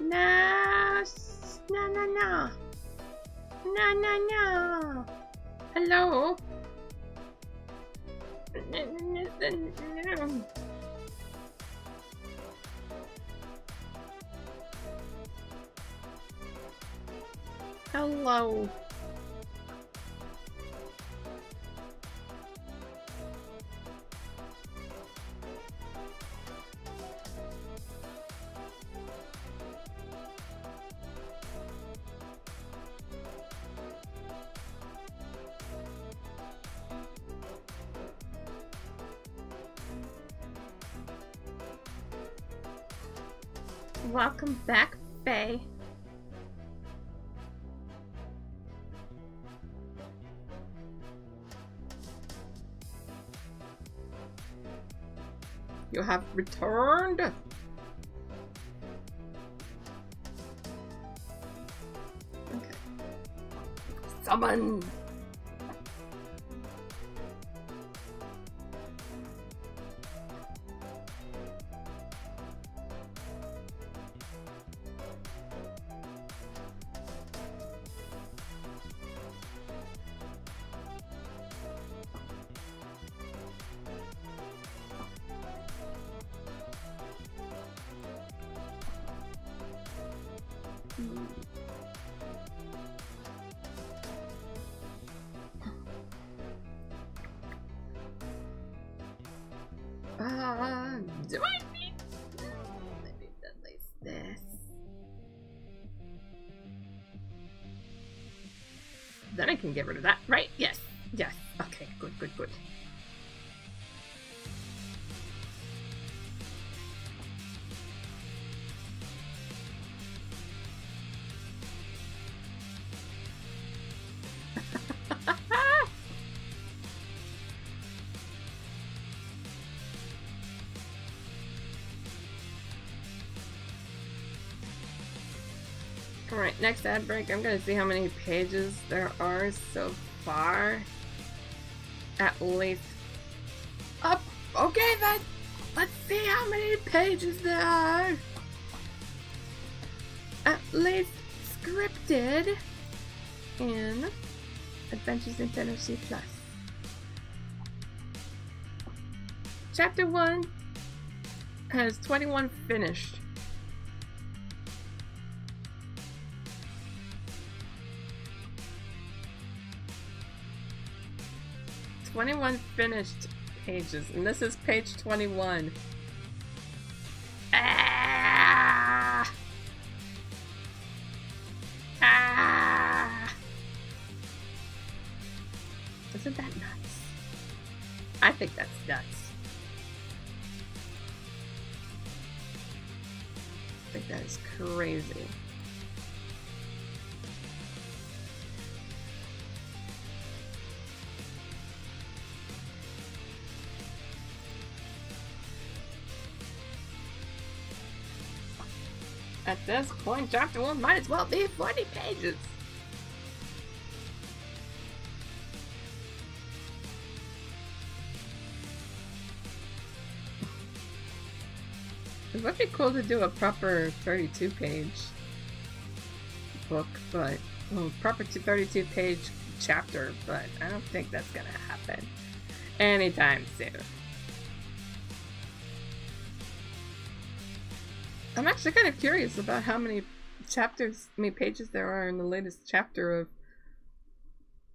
No. Hello? No. Hello. Welcome back, Faye. You have returned. Okay. Summon. Do I need maybe at least this? Then I can get rid of that, right? Yes. Okay, good. Alright, next ad break. I'm gonna see how many pages there are so far. At least. Up! Okay then! Let's see how many pages there are! At least scripted in Adventures in Tanoshii Plus. Chapter 1 has 21 finished. Finished pages, and this is page 21. Ah! think that's nuts. I think that is crazy. At this point, chapter 1 might as well be 40 pages. It would be cool to do a proper 32-page book, but, well, proper 32-page chapter, but I don't think that's gonna happen anytime soon. I'm actually kind of curious about how many pages there are in the latest chapter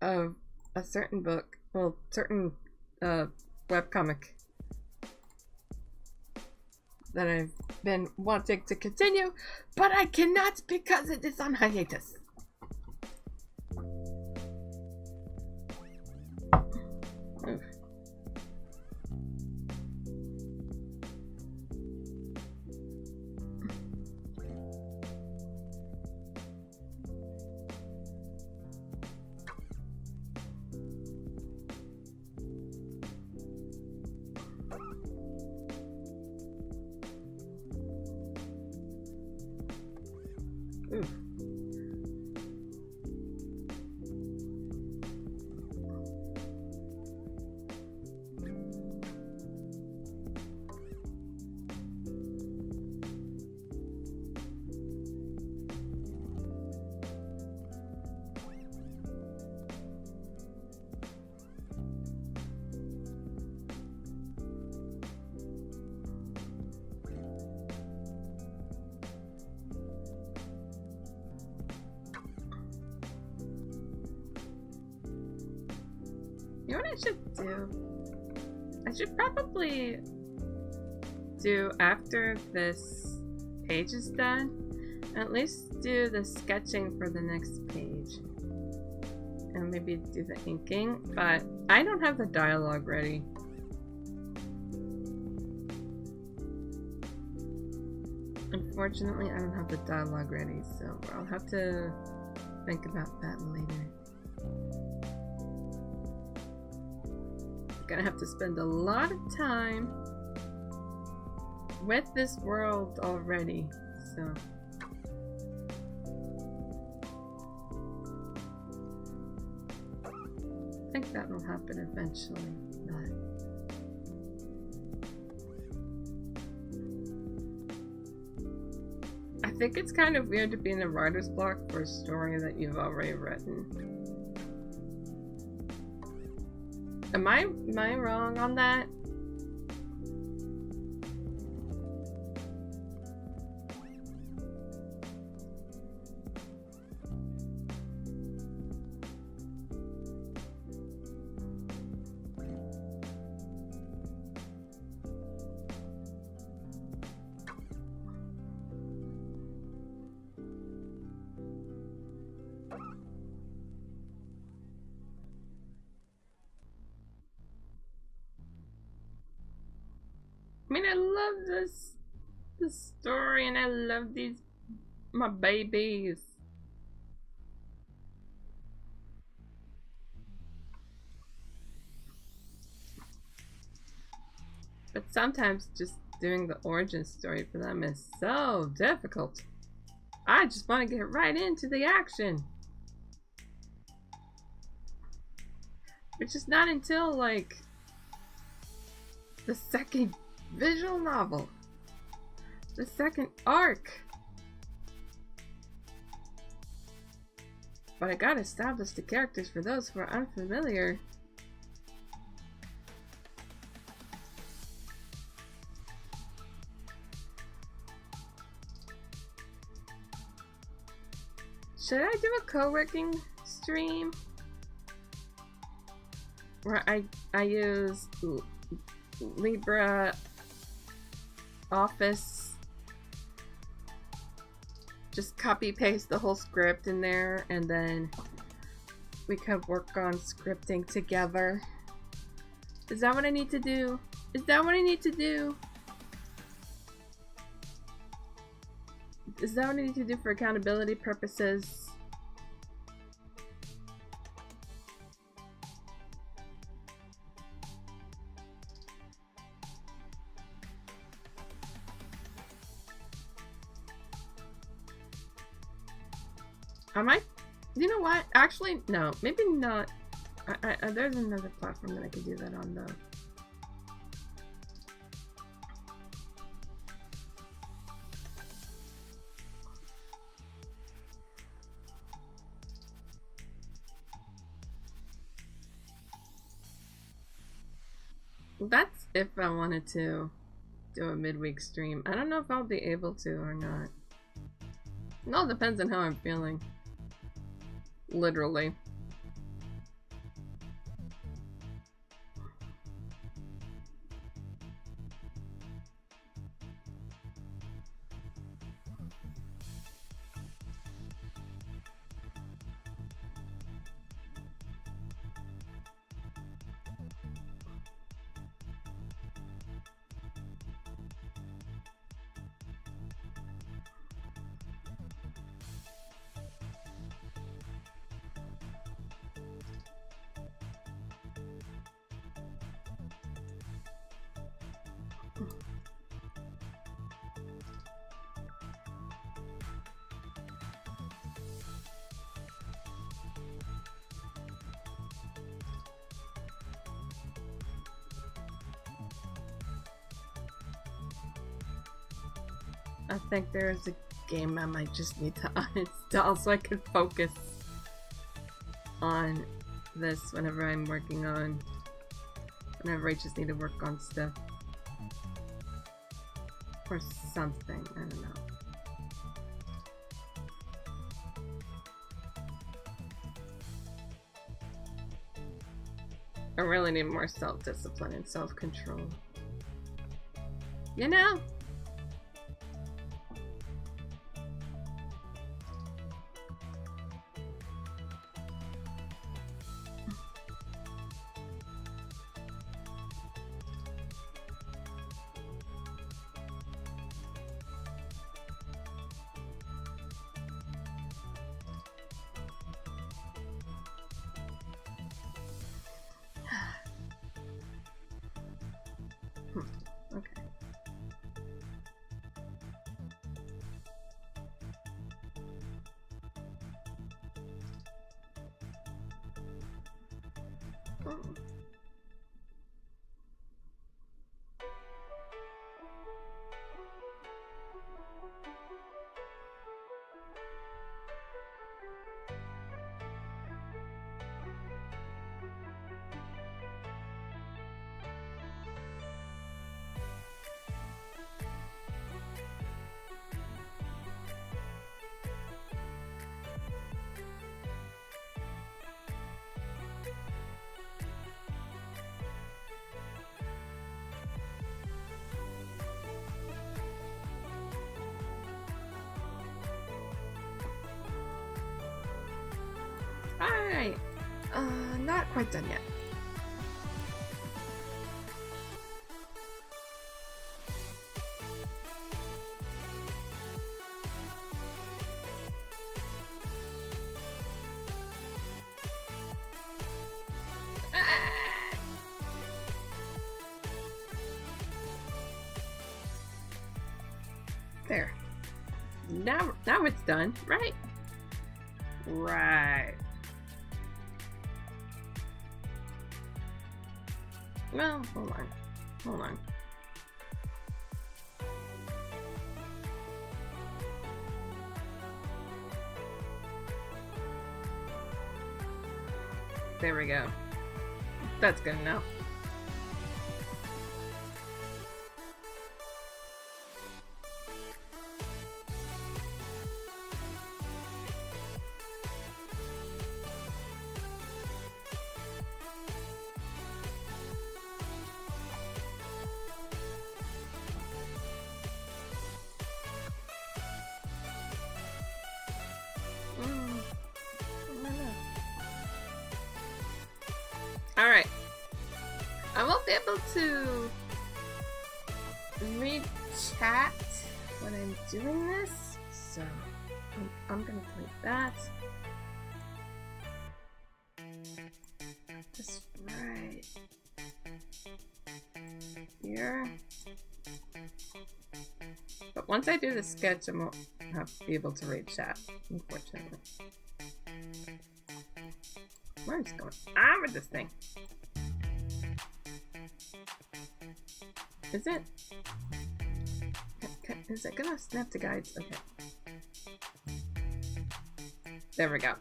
of a certain book, well, certain webcomic that I've been wanting to continue, but I cannot because it is on hiatus. Oof. Ooh. You know what I should do? I should probably do, after this page is done, at least do the sketching for the next page. And maybe do the inking, but I don't have the dialogue ready. Unfortunately, I don't have the dialogue ready, so I'll have to think about that later. Gonna have to spend a lot of time with this world already, so I think that will happen eventually, but I think it's kind of weird to be in a writer's block for a story that you've already written. Am I wrong on that? I mean, I love this story, and I love my babies. But sometimes just doing the origin story for them is so difficult. I just want to get right into the action. Which is not until, like, the second visual novel, the second arc. But I gotta establish the characters for those who are unfamiliar. Should I do a co-working stream where I use Libra Office, just copy paste the whole script in there, and then we could work on scripting together Is that what I need to do? Is that what I need to do? Is that what I need to do for accountability purposes? Am I? You know what? Actually, no. Maybe not. There's another platform that I could do that on, though. That's if I wanted to do a midweek stream. I don't know if I'll be able to or not. It all depends on how I'm feeling. Literally. I think there's a game I might just need to uninstall so I can focus on this whenever I'm working on, whenever I just need to work on stuff. Or something, I don't know. I really need more self-discipline and self-control. You know? Okay. Oh. Alright. Not quite done yet. There. Now it's done, right? Right. Well, hold on. Hold on. There we go. That's good enough. Alright. be able to read chat when I'm doing this, so I'm gonna play that. That's right. Here. But once I do the sketch, I won't be able to read chat, unfortunately. Where is going on with this thing? Is it? Is it gonna snap to guides? Okay. There we go.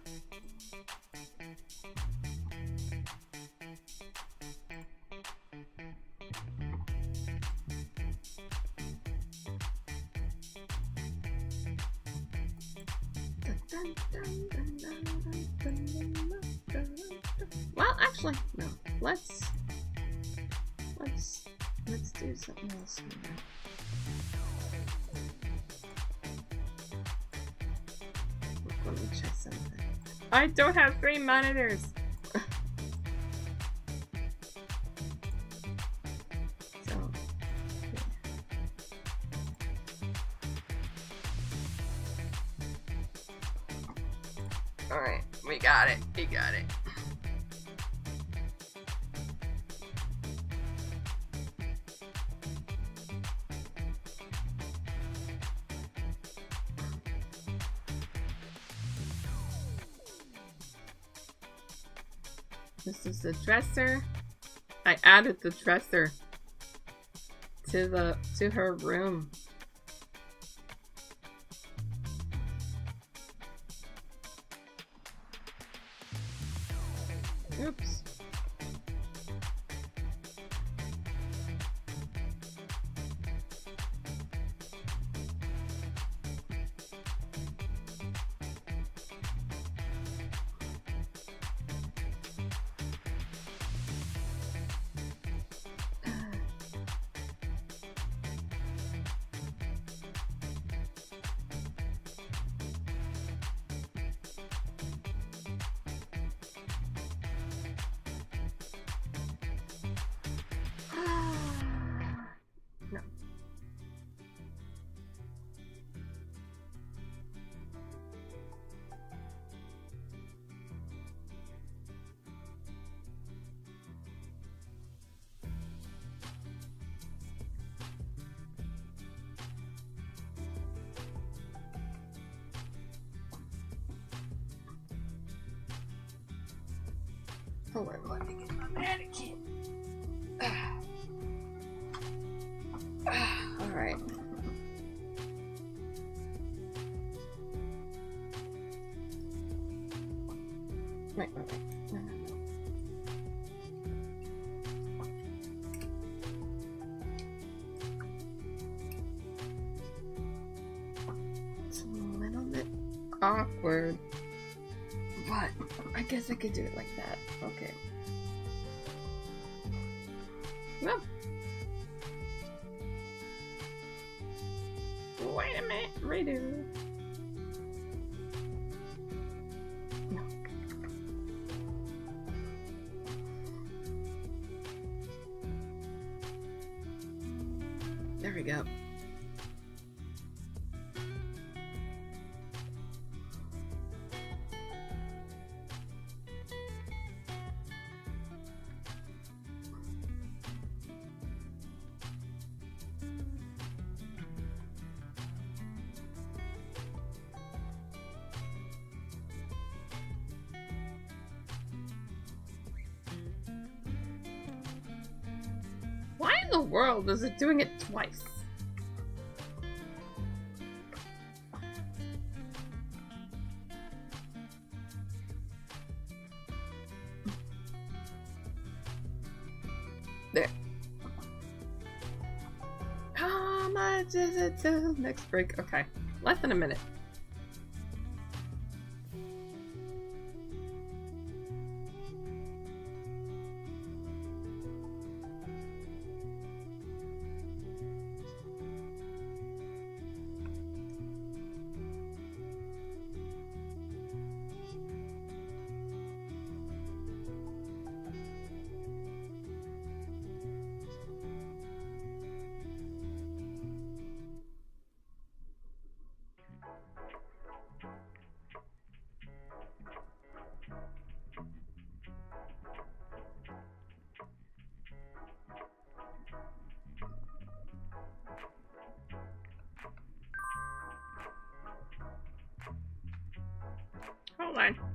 Well, actually, no. Let's do something else here. Let me check something. I don't have 3 monitors. So, yeah. All right, we got it. We got it. This is the dresser. I added the dresser to her room. Oops. No. Hold on, let me get my mannequin. All right. Wait. No. It's a little bit awkward, but I guess I could do it like that. Okay. Well. Wait a minute, redo. No. There we go. Why in the world is it doing it twice? There. How much is it till next break? Okay, less than a minute.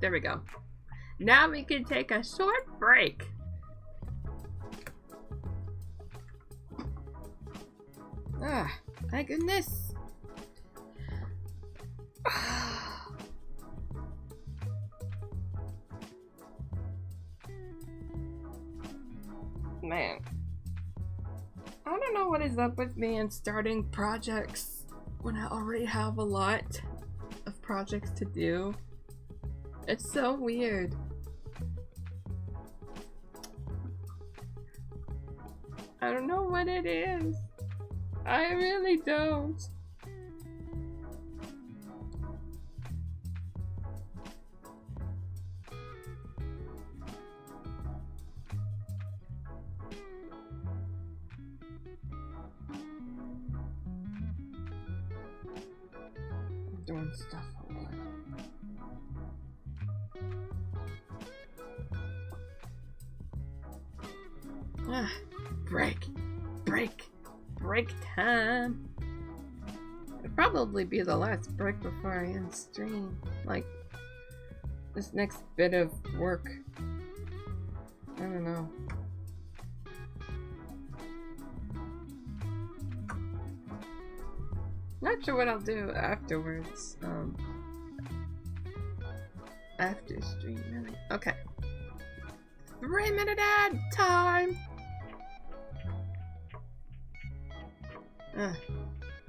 There we go. Now we can take a short break. Ah, my goodness. Man. I don't know what is up with me and starting projects when I already have a lot of projects to do. It's so weird. I don't know what it is. I really don't. I'm doing stuff a lot. Break time. It'll probably be the last break before I end stream. Like, this next bit of work. I don't know. Not sure what I'll do afterwards. After stream, really. Okay. 3-minute ad time!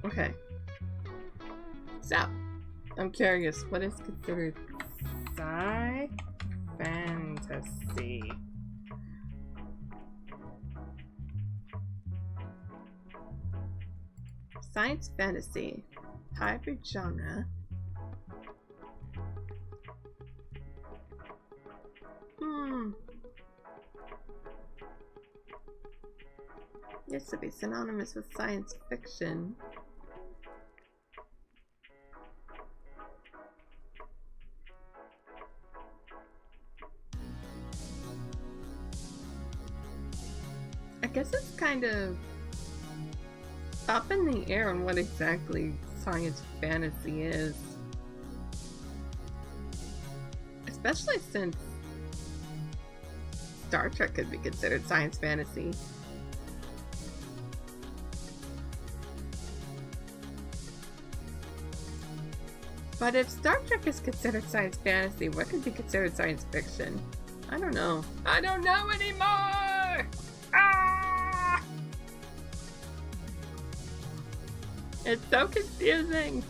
Okay. So, I'm curious, what is considered sci fantasy? Science fantasy, hybrid genre. Used to be synonymous with science fiction. I guess it's kind of up in the air on what exactly science fantasy is. Especially since Star Trek could be considered science fantasy. But if Star Trek is considered science fantasy, what could be considered science fiction? I don't know. I don't know anymore! Ah! It's so confusing.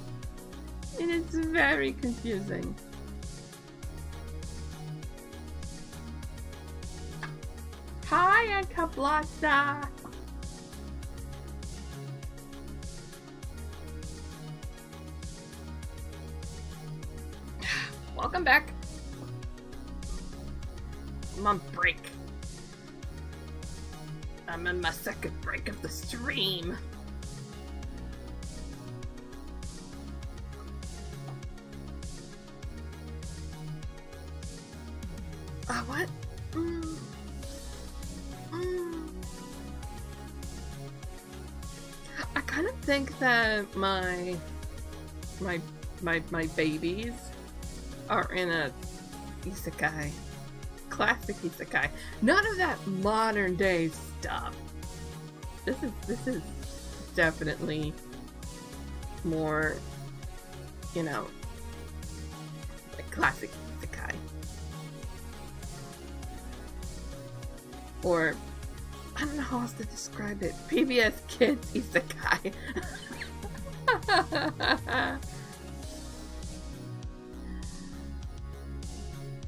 It is very confusing. Hi, Ankablasa! Welcome back. I'm on break. I'm in my second break of the stream. What? I kind of think that my babies are in a isekai. Classic isekai. None of that modern day stuff. This is definitely more, you know, like classic isekai. Or I don't know how else to describe it. PBS Kids isekai.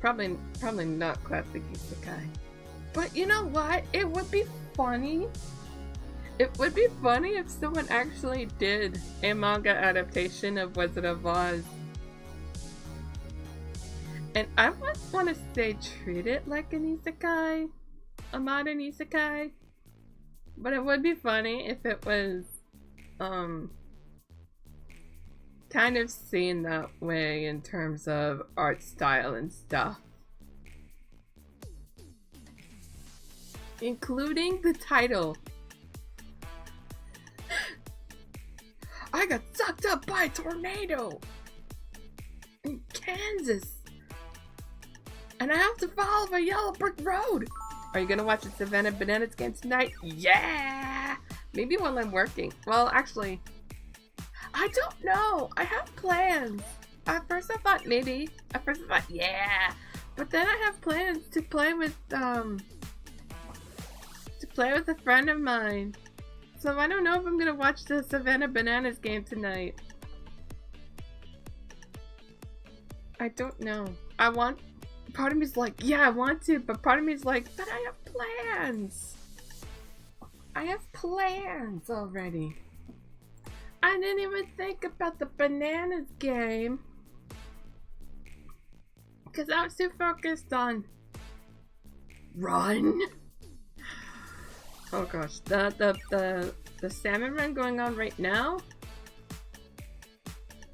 Probably not classic isekai. But you know what? It would be funny. It would be funny if someone actually did a manga adaptation of Wizard of Oz. And I would want to say treat it like an isekai. A modern isekai. But it would be funny if it was kind of seen that way in terms of art style and stuff. Including the title. I got sucked up by a tornado in Kansas. And I have to follow a yellow brick road. Are you gonna watch the Savannah Bananas game tonight? Yeah! Maybe while I'm working. Well, actually, I don't know. I have plans. At first I thought maybe. At first I thought, yeah. But then I have plans to play with a friend of mine. So I don't know if I'm gonna watch the Savannah Bananas game tonight. I don't know. Part of me's like, yeah, I want to, but part of me's like, but I have plans. I have plans already. I didn't even think about the bananas game. Because I was too focused on run. Oh gosh, the salmon run going on right now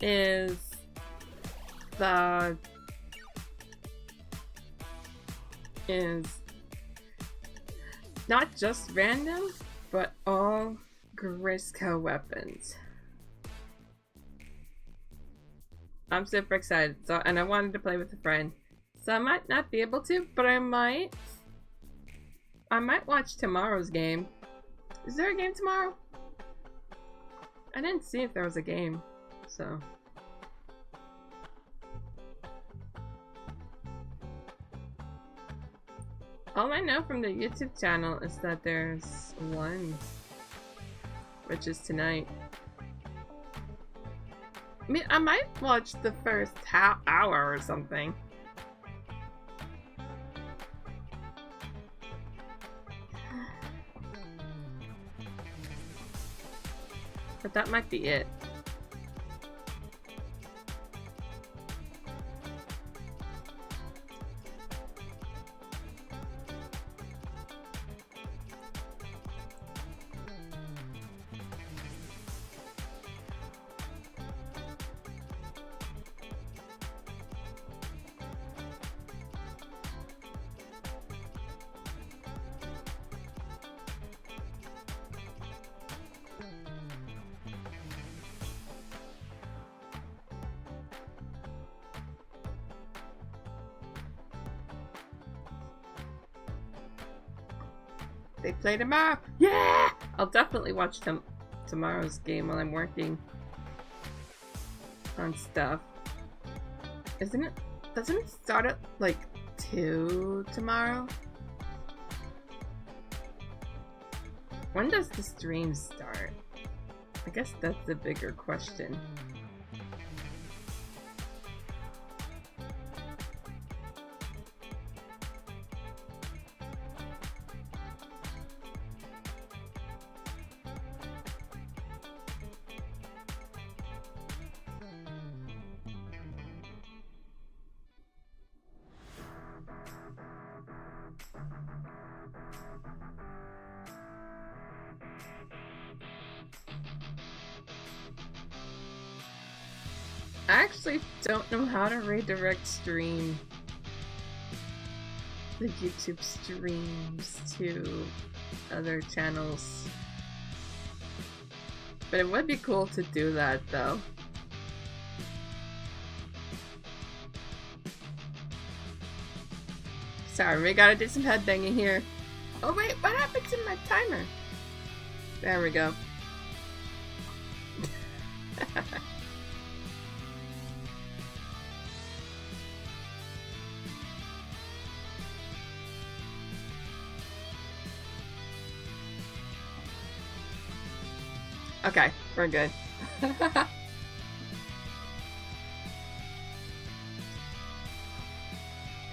is not just random, but all Grisco weapons. I'm super excited, and I wanted to play with a friend. So I might not be able to, but I might watch tomorrow's game. Is there a game tomorrow? I didn't see if there was a game, so. All I know from the YouTube channel is that there's one, which is tonight. I mean, I might watch the first hour or something. But that might be it. They play tomorrow. Yeah! I'll definitely watch tomorrow's game while I'm working on stuff. Doesn't it start at like 2 tomorrow? When does the stream start? I guess that's the bigger question. I actually don't know how to redirect stream the YouTube streams to other channels. But it would be cool to do that though. Sorry, we gotta do some headbanging here. Oh wait, what happened to my timer? There we go. Okay, we're good.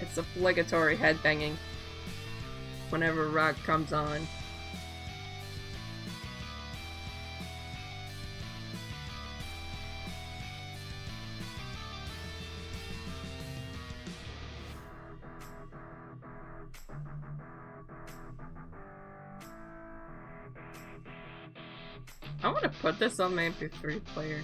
It's obligatory headbanging whenever rock comes on. I want to put this on my MP3 player.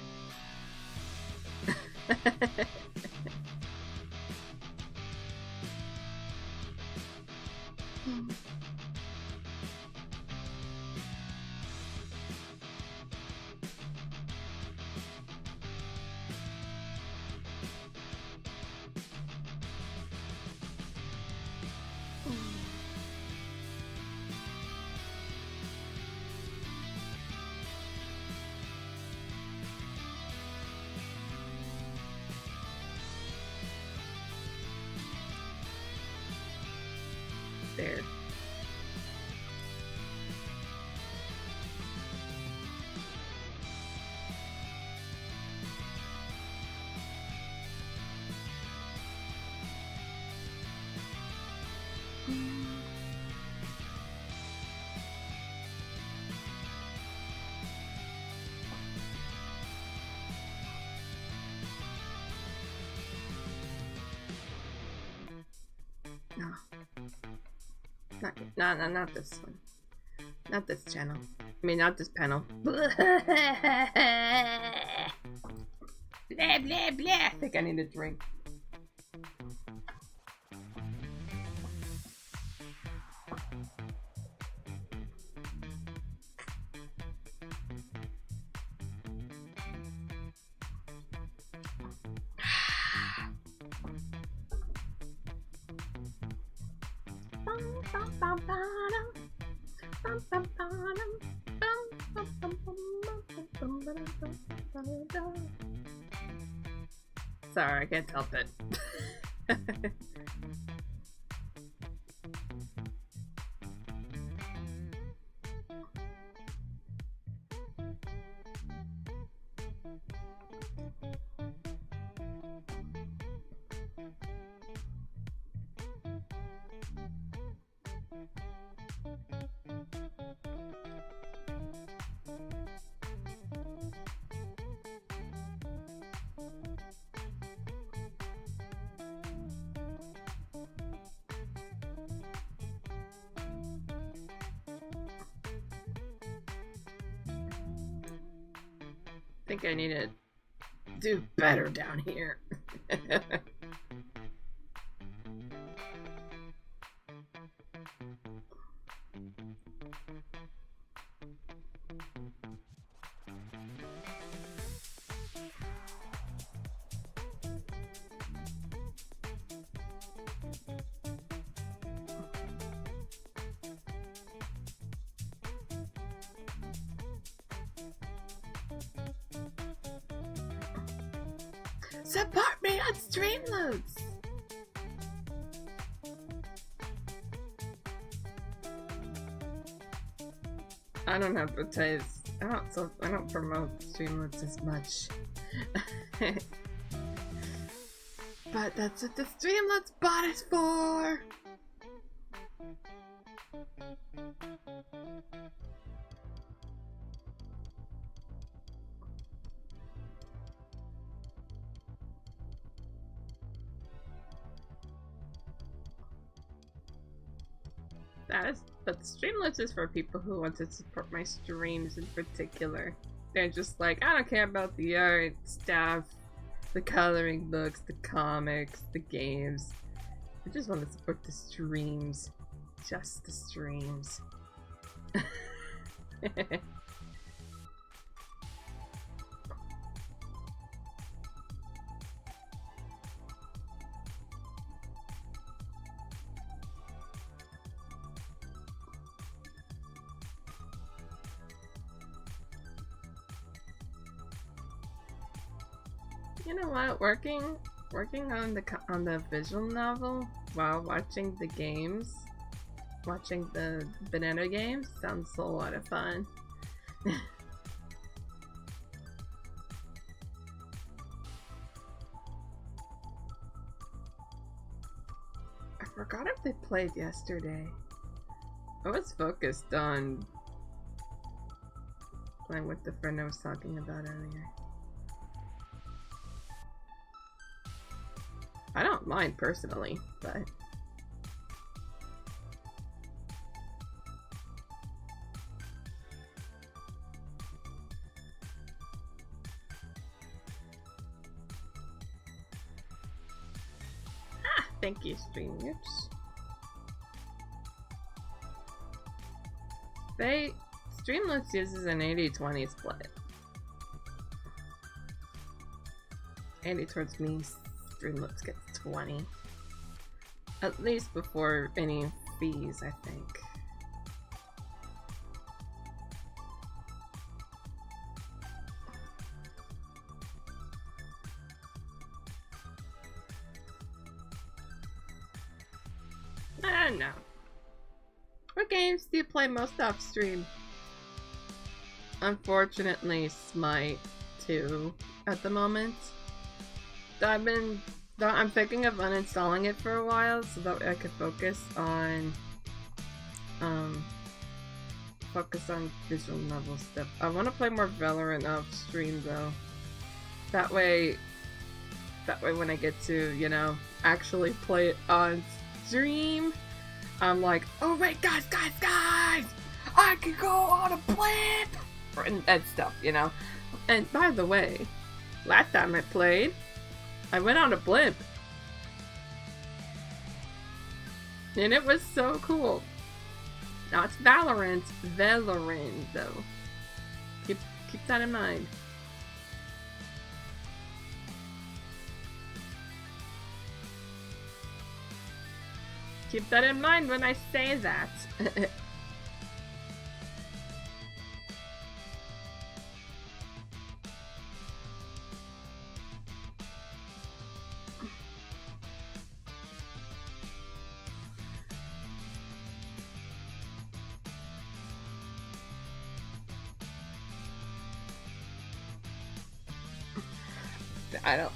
Not this one. Not this channel. I mean, not this panel. Blah, blah, blah. I think I need a drink. Sorry, I can't help it. I think I need to do better down here. Support me on Streamloots! I don't advertise. I don't promote Streamloots as much. But that's what the Streamloots bot is for! But Streamloots is for people who want to support my streams in particular. They're just like, I don't care about the art, stuff, the coloring books, the comics, the games. I just want to support the streams. Just the streams. You know what? Working on the visual novel while watching the games, watching the banana games sounds a lot of fun. I forgot if they played yesterday. I was focused on playing with the friend I was talking about earlier. I don't mind personally, but thank you, streamers. Streamloots uses an 80-20 split. 80 towards me. Streamloots gets 20. At least before any fees, I think. I don't know. What games do you play most off stream? Unfortunately, Smite 2 at the moment. I'm thinking of uninstalling it for a while so that way I could focus on visual novel stuff. I want to play more Valorant off stream though. That way when I get to, you know, actually play it on stream, I'm like, oh wait, guys! I can go on a blimp! And stuff, you know? And by the way, last time I played, I went on a blimp. And it was so cool. Now it's Valorant, though. Keep that in mind. Keep that in mind when I say that.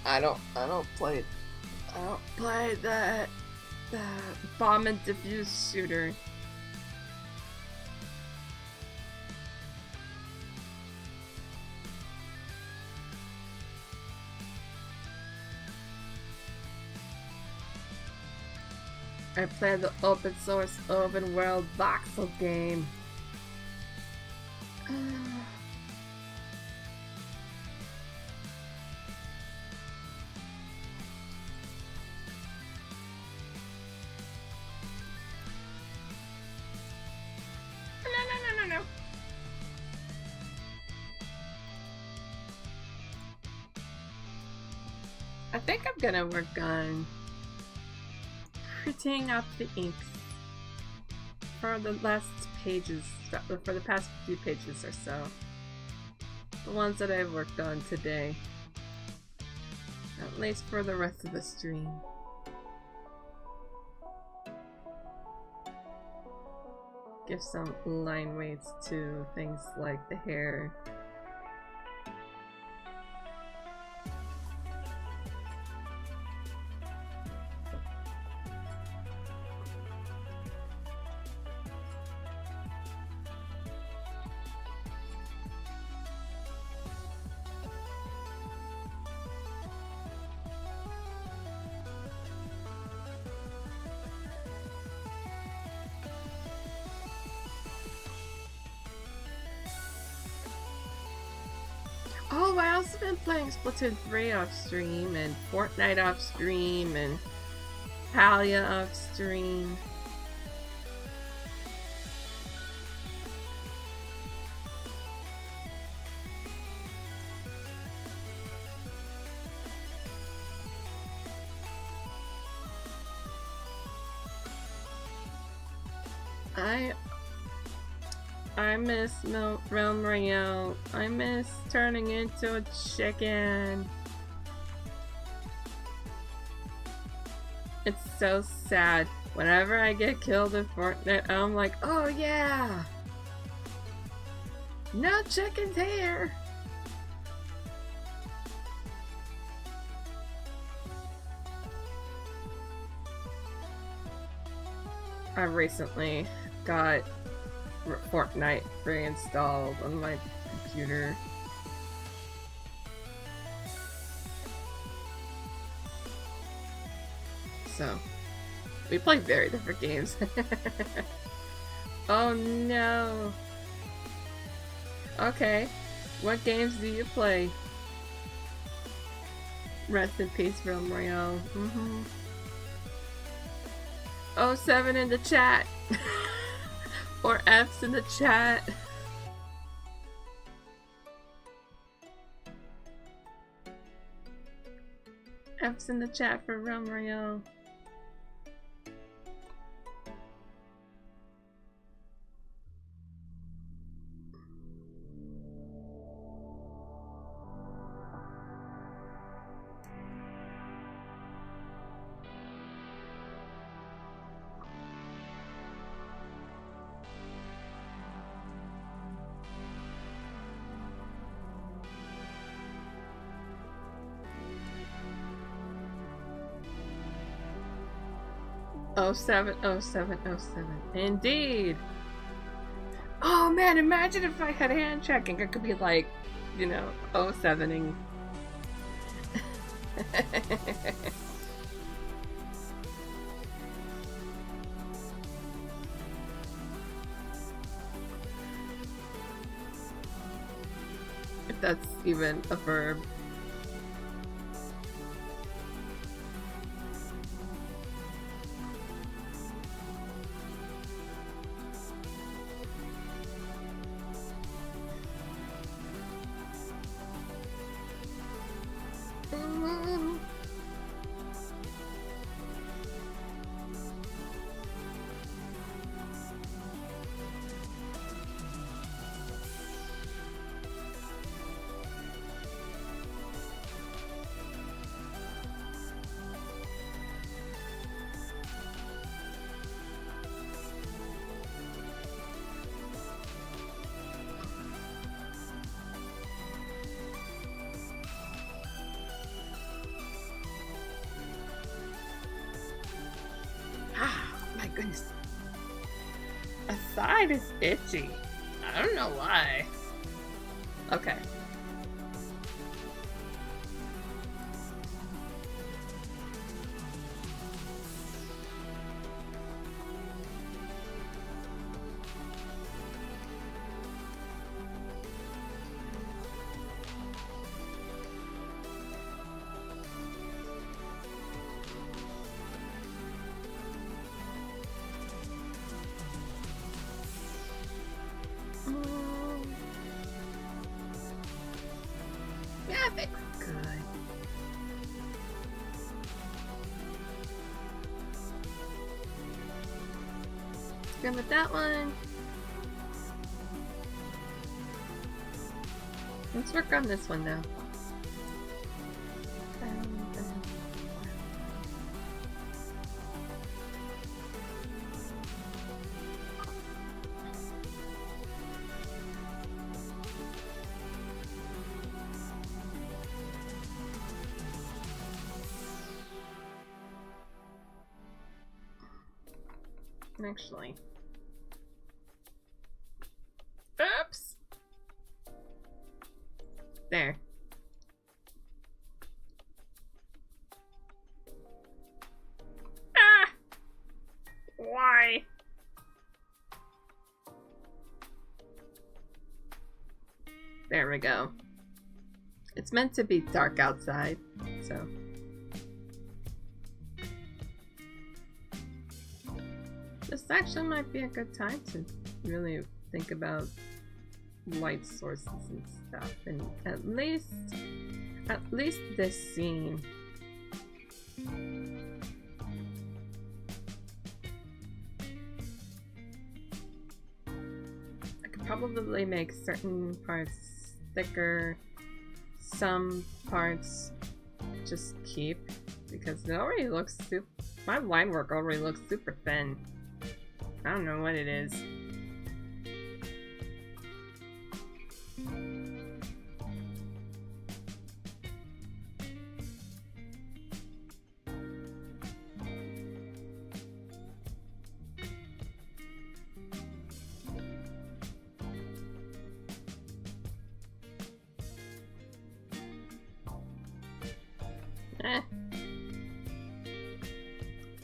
I don't play the bomb and defuse shooter. I play the open source open world voxel game. No. I think I'm gonna work on printing up the inks for the last pages, for the past few pages or so. The ones that I've worked on today. At least for the rest of the stream. Give some line weights to things like the hair. Oh, I also been playing Splatoon 3 off stream, and Fortnite off stream, and Palia off stream. I miss Realm Royale. I miss turning into a chicken. It's so sad. Whenever I get killed in Fortnite, I'm like, oh yeah! No chickens here! I recently got Fortnite reinstalled on my computer. So, we play very different games. Oh no! Okay, what games do you play? Rest in peace, Realm Royale. Oh, 7 in the chat! Or F's in the chat. F's in the chat for Realm Royale. Oh, 07, 07, 07. Indeed. Oh man, imagine if I had hand checking. I could be like, you know, 07ing. that's even a verb. My goodness. A side is itchy. I don't know why. Okay. Yeah, I think we're good. Good with that one. Let's work on this one now. Actually. Oops! There. Ah! Why? There we go. It's meant to be dark outside, so... This actually might be a good time to really think about light sources and stuff, and at least this scene. I could probably make certain parts thicker, some parts just keep, because it already looks super. My line work already looks super thin. I don't know what it is.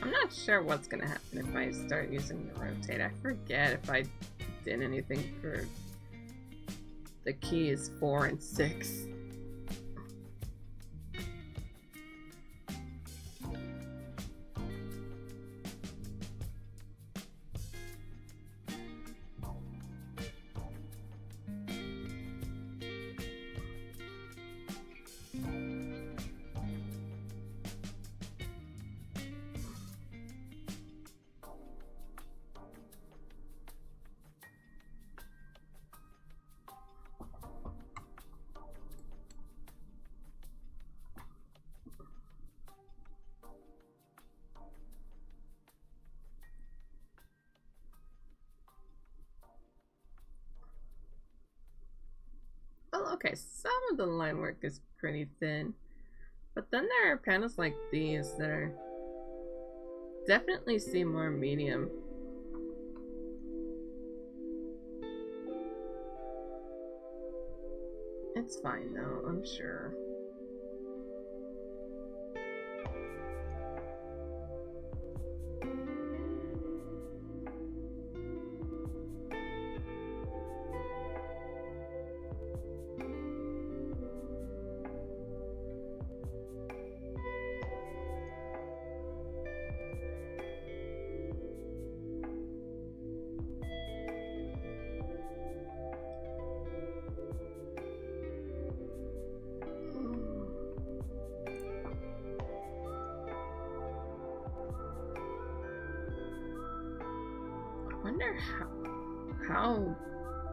I'm not sure what's gonna happen if I start using the rotate. I forget if I did anything for the keys 4 and 6. Well, okay, some of the line work is pretty thin, but then there are panels like these that are definitely seem more medium. It's fine though, I'm sure. wonder how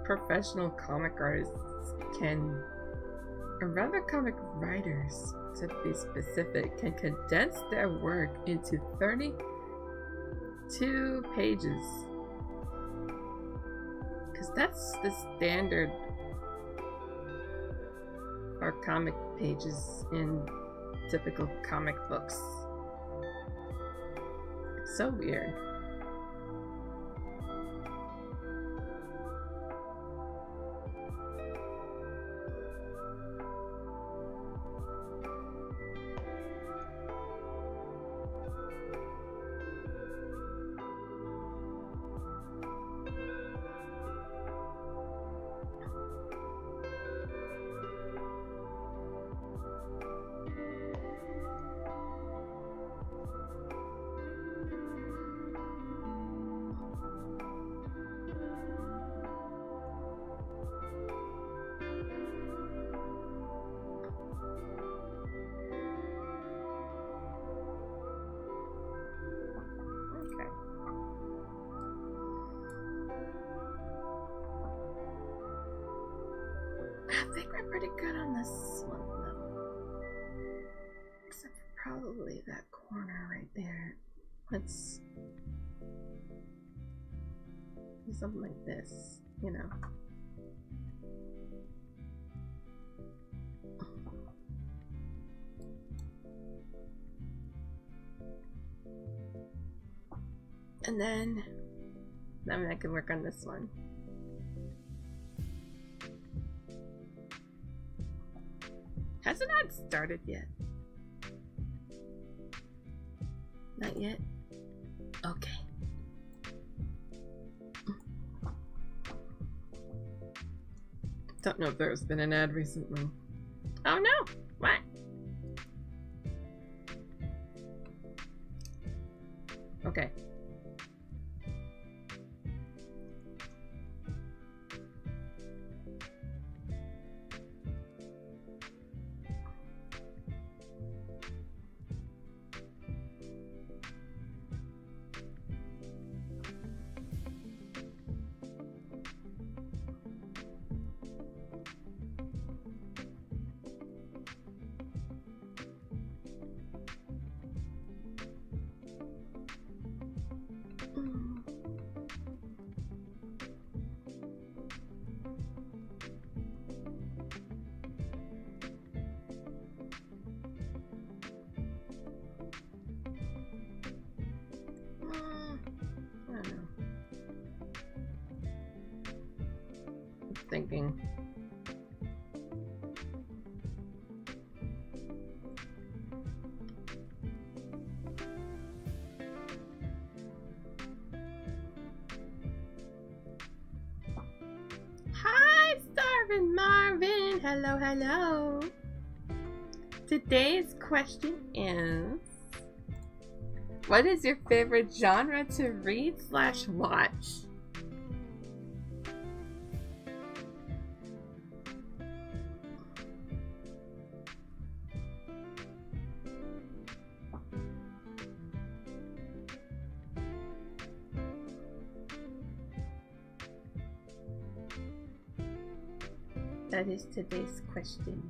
professional comic artists can, or rather comic writers to be specific, can condense their work into 32 pages. Because that's the standard for comic pages in typical comic books. It's so weird. I think we're pretty good on this one, though. Except for probably that corner right there. Let's do something like this, you know. And then I can work on this one. Has it not started yet? Not yet? Okay. Don't know if there's been an ad recently. Oh no! What? Okay. Thinking. Hi, Starvin' Marvin. Hello, hello. Today's question is, what is your favorite genre to read/watch? That is today's question.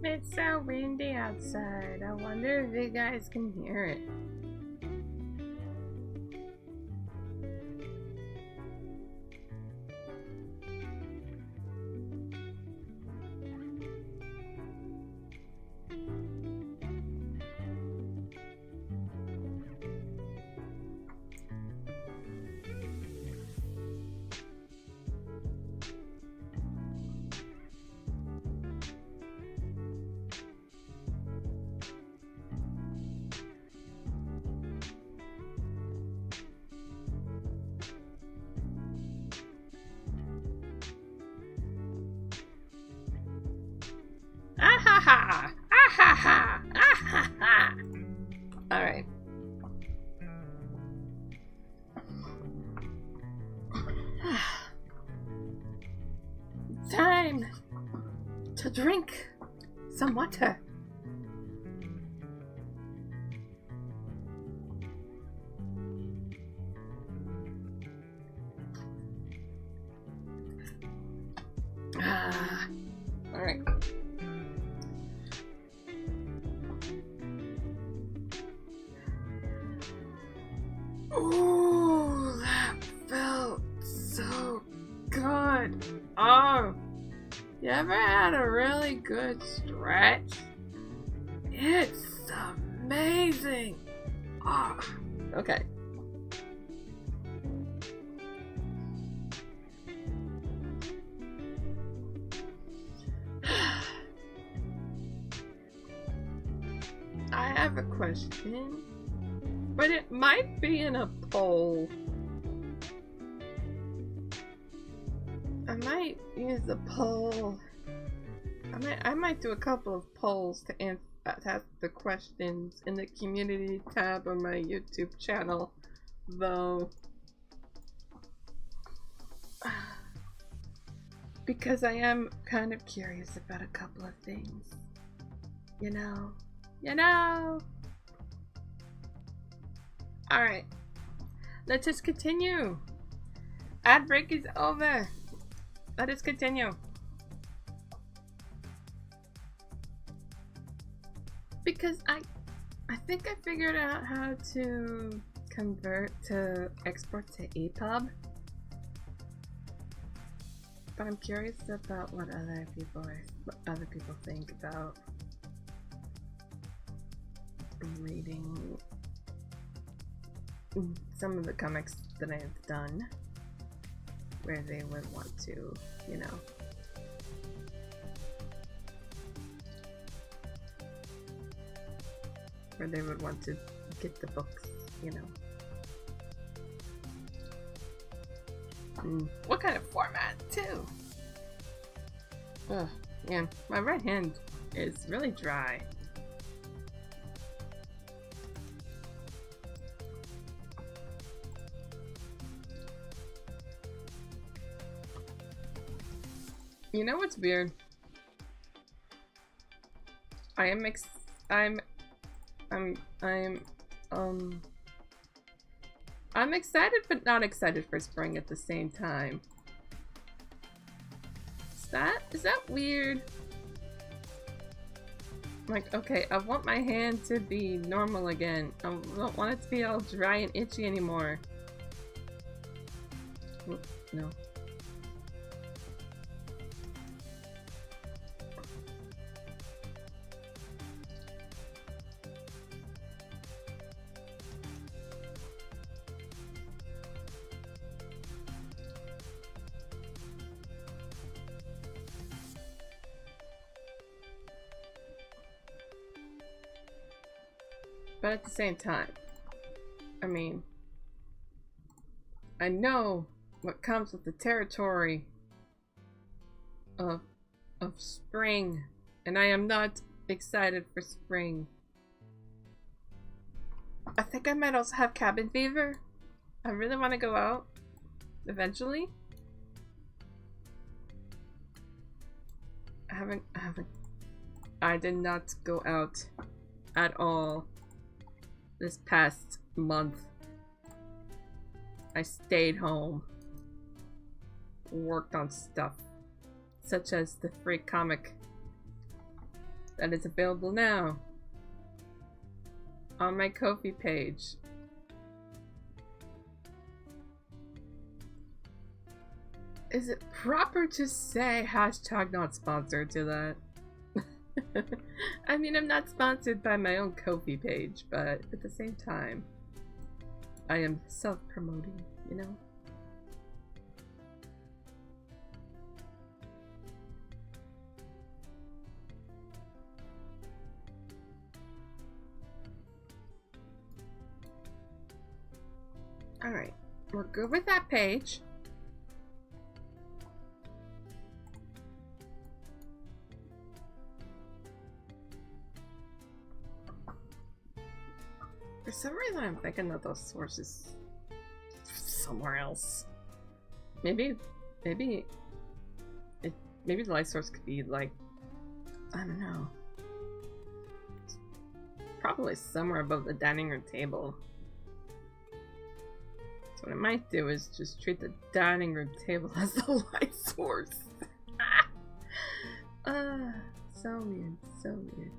It's so windy outside. I wonder if you guys can hear it. time to drink some water. All right. Ooh, that felt so good. Oh, you ever had a really good stretch? It's amazing. Oh, okay. I have a question, but it might be in a poll. I might use the poll. I might do a couple of polls to ask the questions in the community tab on my YouTube channel, though. Because I am kind of curious about a couple of things. You know. Alright. Let's just continue. Ad break is over. Let us continue. Because I think I figured out how to export to EPUB. But I'm curious about what other people think about reading some of the comics that I have done, where they would want to, you know, where they would want to get the books, you know. What kind of format, too? Ugh, yeah, my right hand is really dry. You know what's weird? I'm excited but not excited for spring at the same time. Is that weird? Like, okay, I want my hand to be normal again. I don't want it to be all dry and itchy anymore. No. But at the same time, I mean, I know what comes with the territory of spring, and I am not excited for spring. I think I might also have cabin fever. I really want to go out eventually. I did not go out at all this past month. I stayed home, worked on stuff, such as the free comic that is available now on my Ko-fi page. Is it proper to say hashtag not sponsored to that? I mean, I'm not sponsored by my own Ko-fi page, but at the same time, I am self-promoting, you know? Alright, we're good with that page. For some reason, I'm thinking that those sources somewhere else. Maybe Maybe the light source could be like, I don't know. Probably somewhere above the dining room table. So what I might do is just treat the dining room table as the light source. So weird, so weird.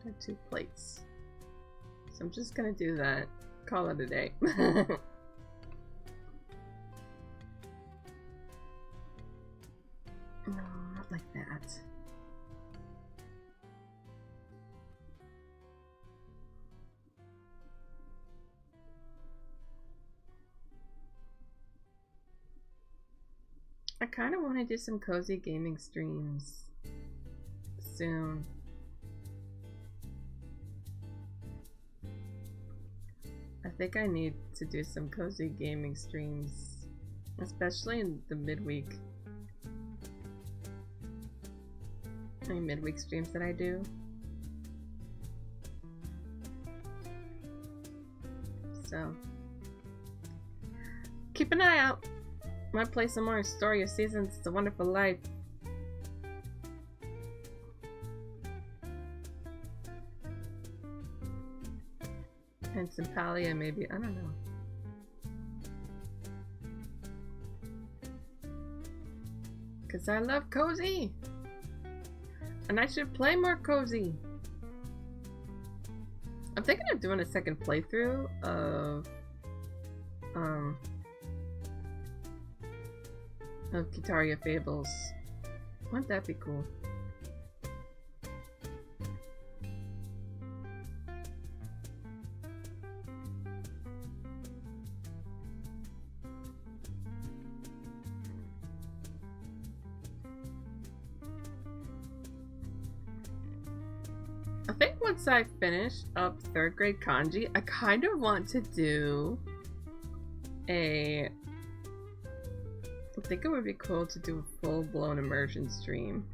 Got 2 plates. So I'm just gonna do that. Call it a day. No, not like that. I kind of want to do some cozy gaming streams soon. I think I need to do some cozy gaming streams, especially in the midweek. Any midweek streams that I do. So, keep an eye out. Might play some more Story of Seasons, It's a Wonderful Life. And some Palia, maybe. I don't know. Because I love cozy! And I should play more cozy! I'm thinking of doing a second playthrough of Gitaria Fables. Wouldn't that be cool? I think once I finish up 3rd grade kanji, I kind of want to do a... I think it would be cool to do a full-blown immersion stream.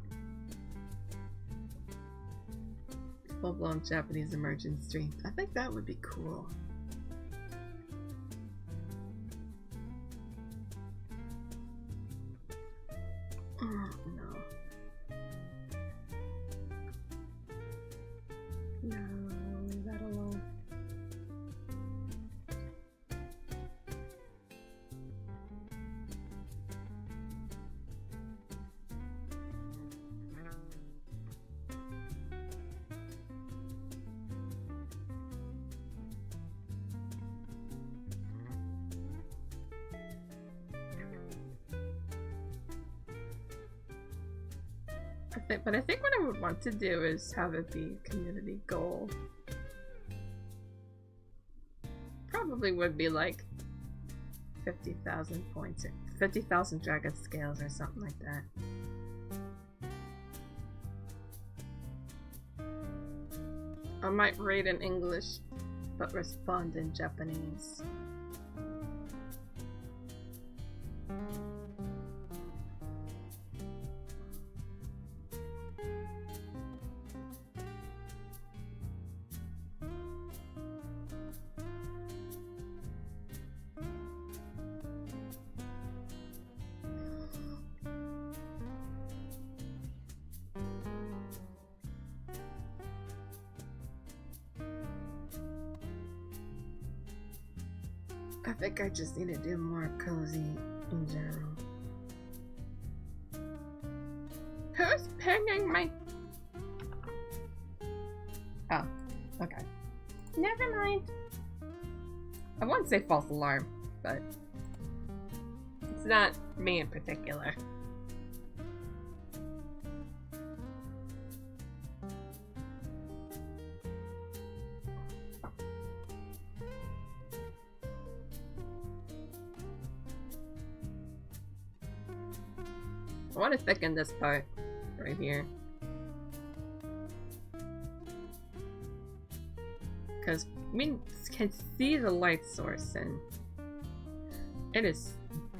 Full-blown Japanese immersion stream. I think that would be cool. Oh, no. No, leave that alone. But I think what I would want to do is have it be a community goal. Probably would be like 50,000 points or 50,000 dragon scales or something like that. I might read in English, but respond in Japanese. I think I just need to do more cozy in general. Who's pinging me? Oh, okay. Never mind. I wouldn't say false alarm, but it's not me in particular. I want to thicken this part right here. Because we can see the light source and it is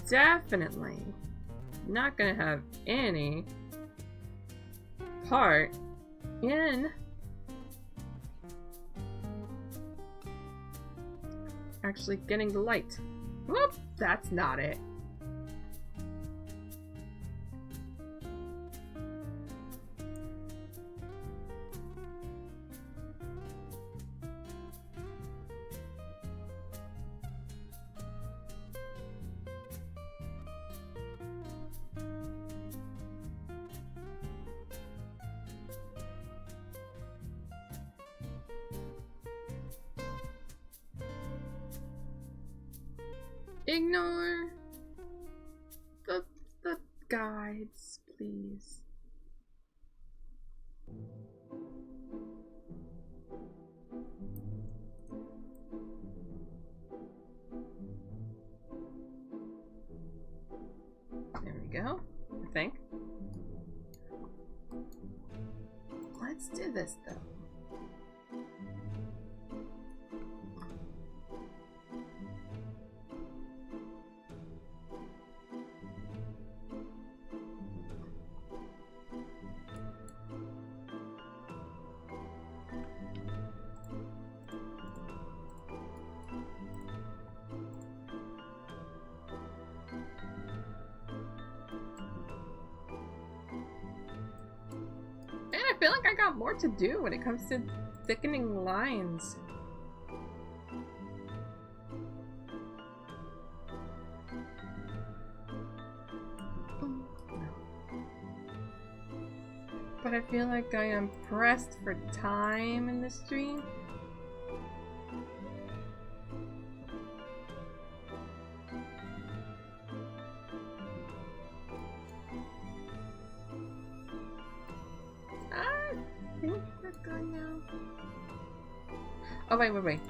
definitely not going to have any part in actually getting the light. Whoop! That's not it. Ignore the guides, please. There we go, I think. Let's do this though. I feel like I got more to do when it comes to thickening lines. But I feel like I am pressed for time in this stream. Oh, wait.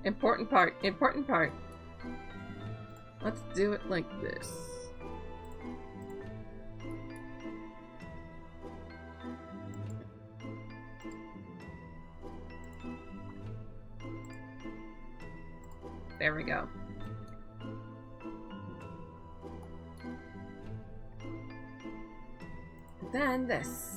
Important part. Let's do it like this. There we go. Then this.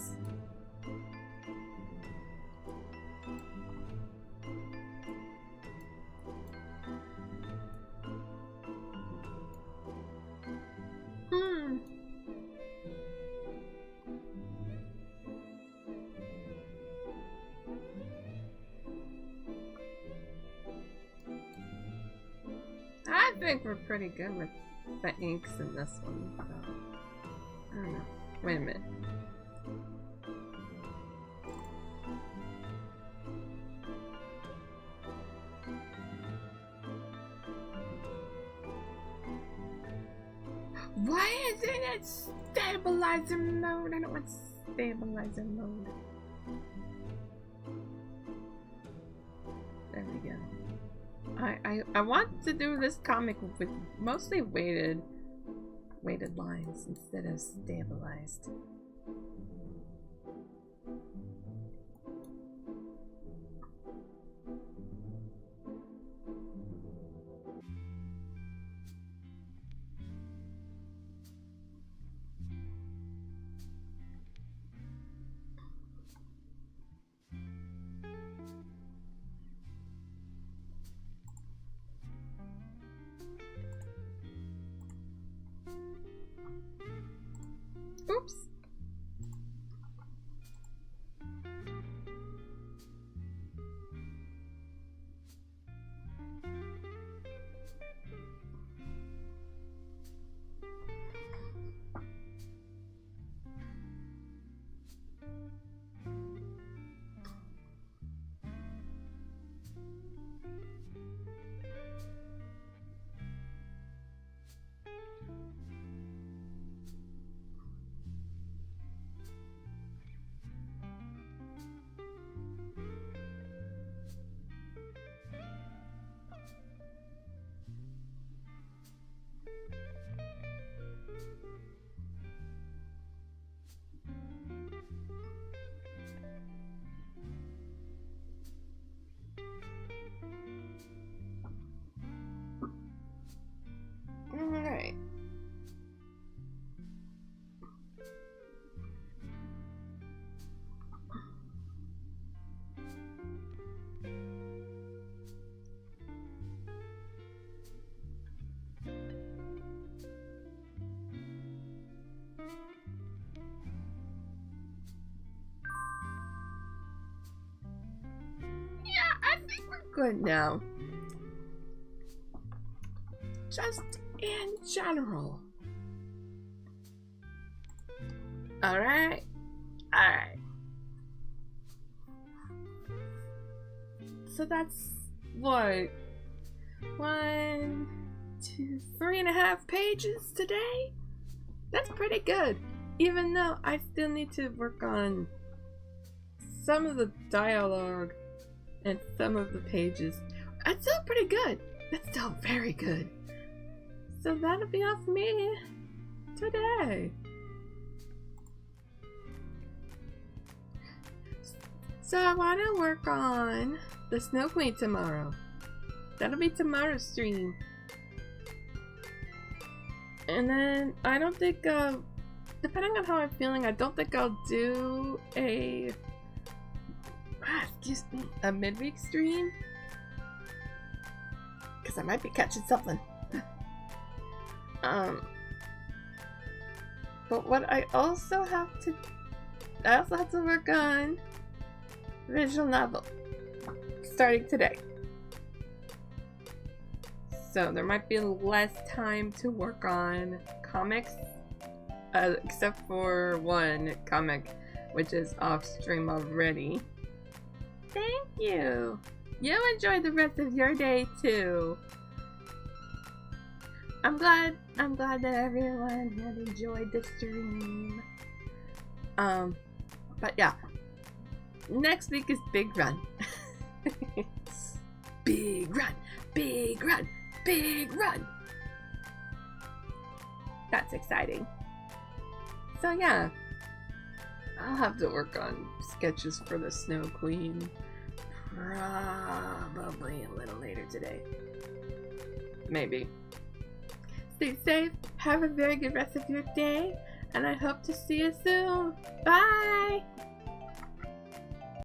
I think we're pretty good with the inks in this one, so I don't know. Wait a minute. Why isn't it stabilizer mode? I don't want stabilizer mode. There we go. I want to do this comic with mostly weighted lines instead of stabilized. Oops. Yeah, I think we're good now. Just in general. Alright. Alright. So that's what? 1, 2, 3.5 pages today? That's pretty good. Even though I still need to work on some of the dialogue and some of the pages. That's still pretty good. That's still very good. So that'll be all for me today. So I want to work on the Snow Queen tomorrow. That'll be tomorrow's stream. And then I don't think, depending on how I'm feeling, I don't think I'll do a, excuse me, a midweek stream. Because I might be catching something. But what I also have to work on visual novel starting today. So there might be less time to work on comics, except for one comic, which is off stream already. Thank you. You enjoy the rest of your day too. I'm glad that everyone had enjoyed the stream. But yeah, next week is Big Run. Big Run, Big Run, Big Run. That's exciting. So yeah, I'll have to work on sketches for the Snow Queen. Probably a little later today. Maybe. Stay safe, have a very good rest of your day, and I hope to see you soon. Bye!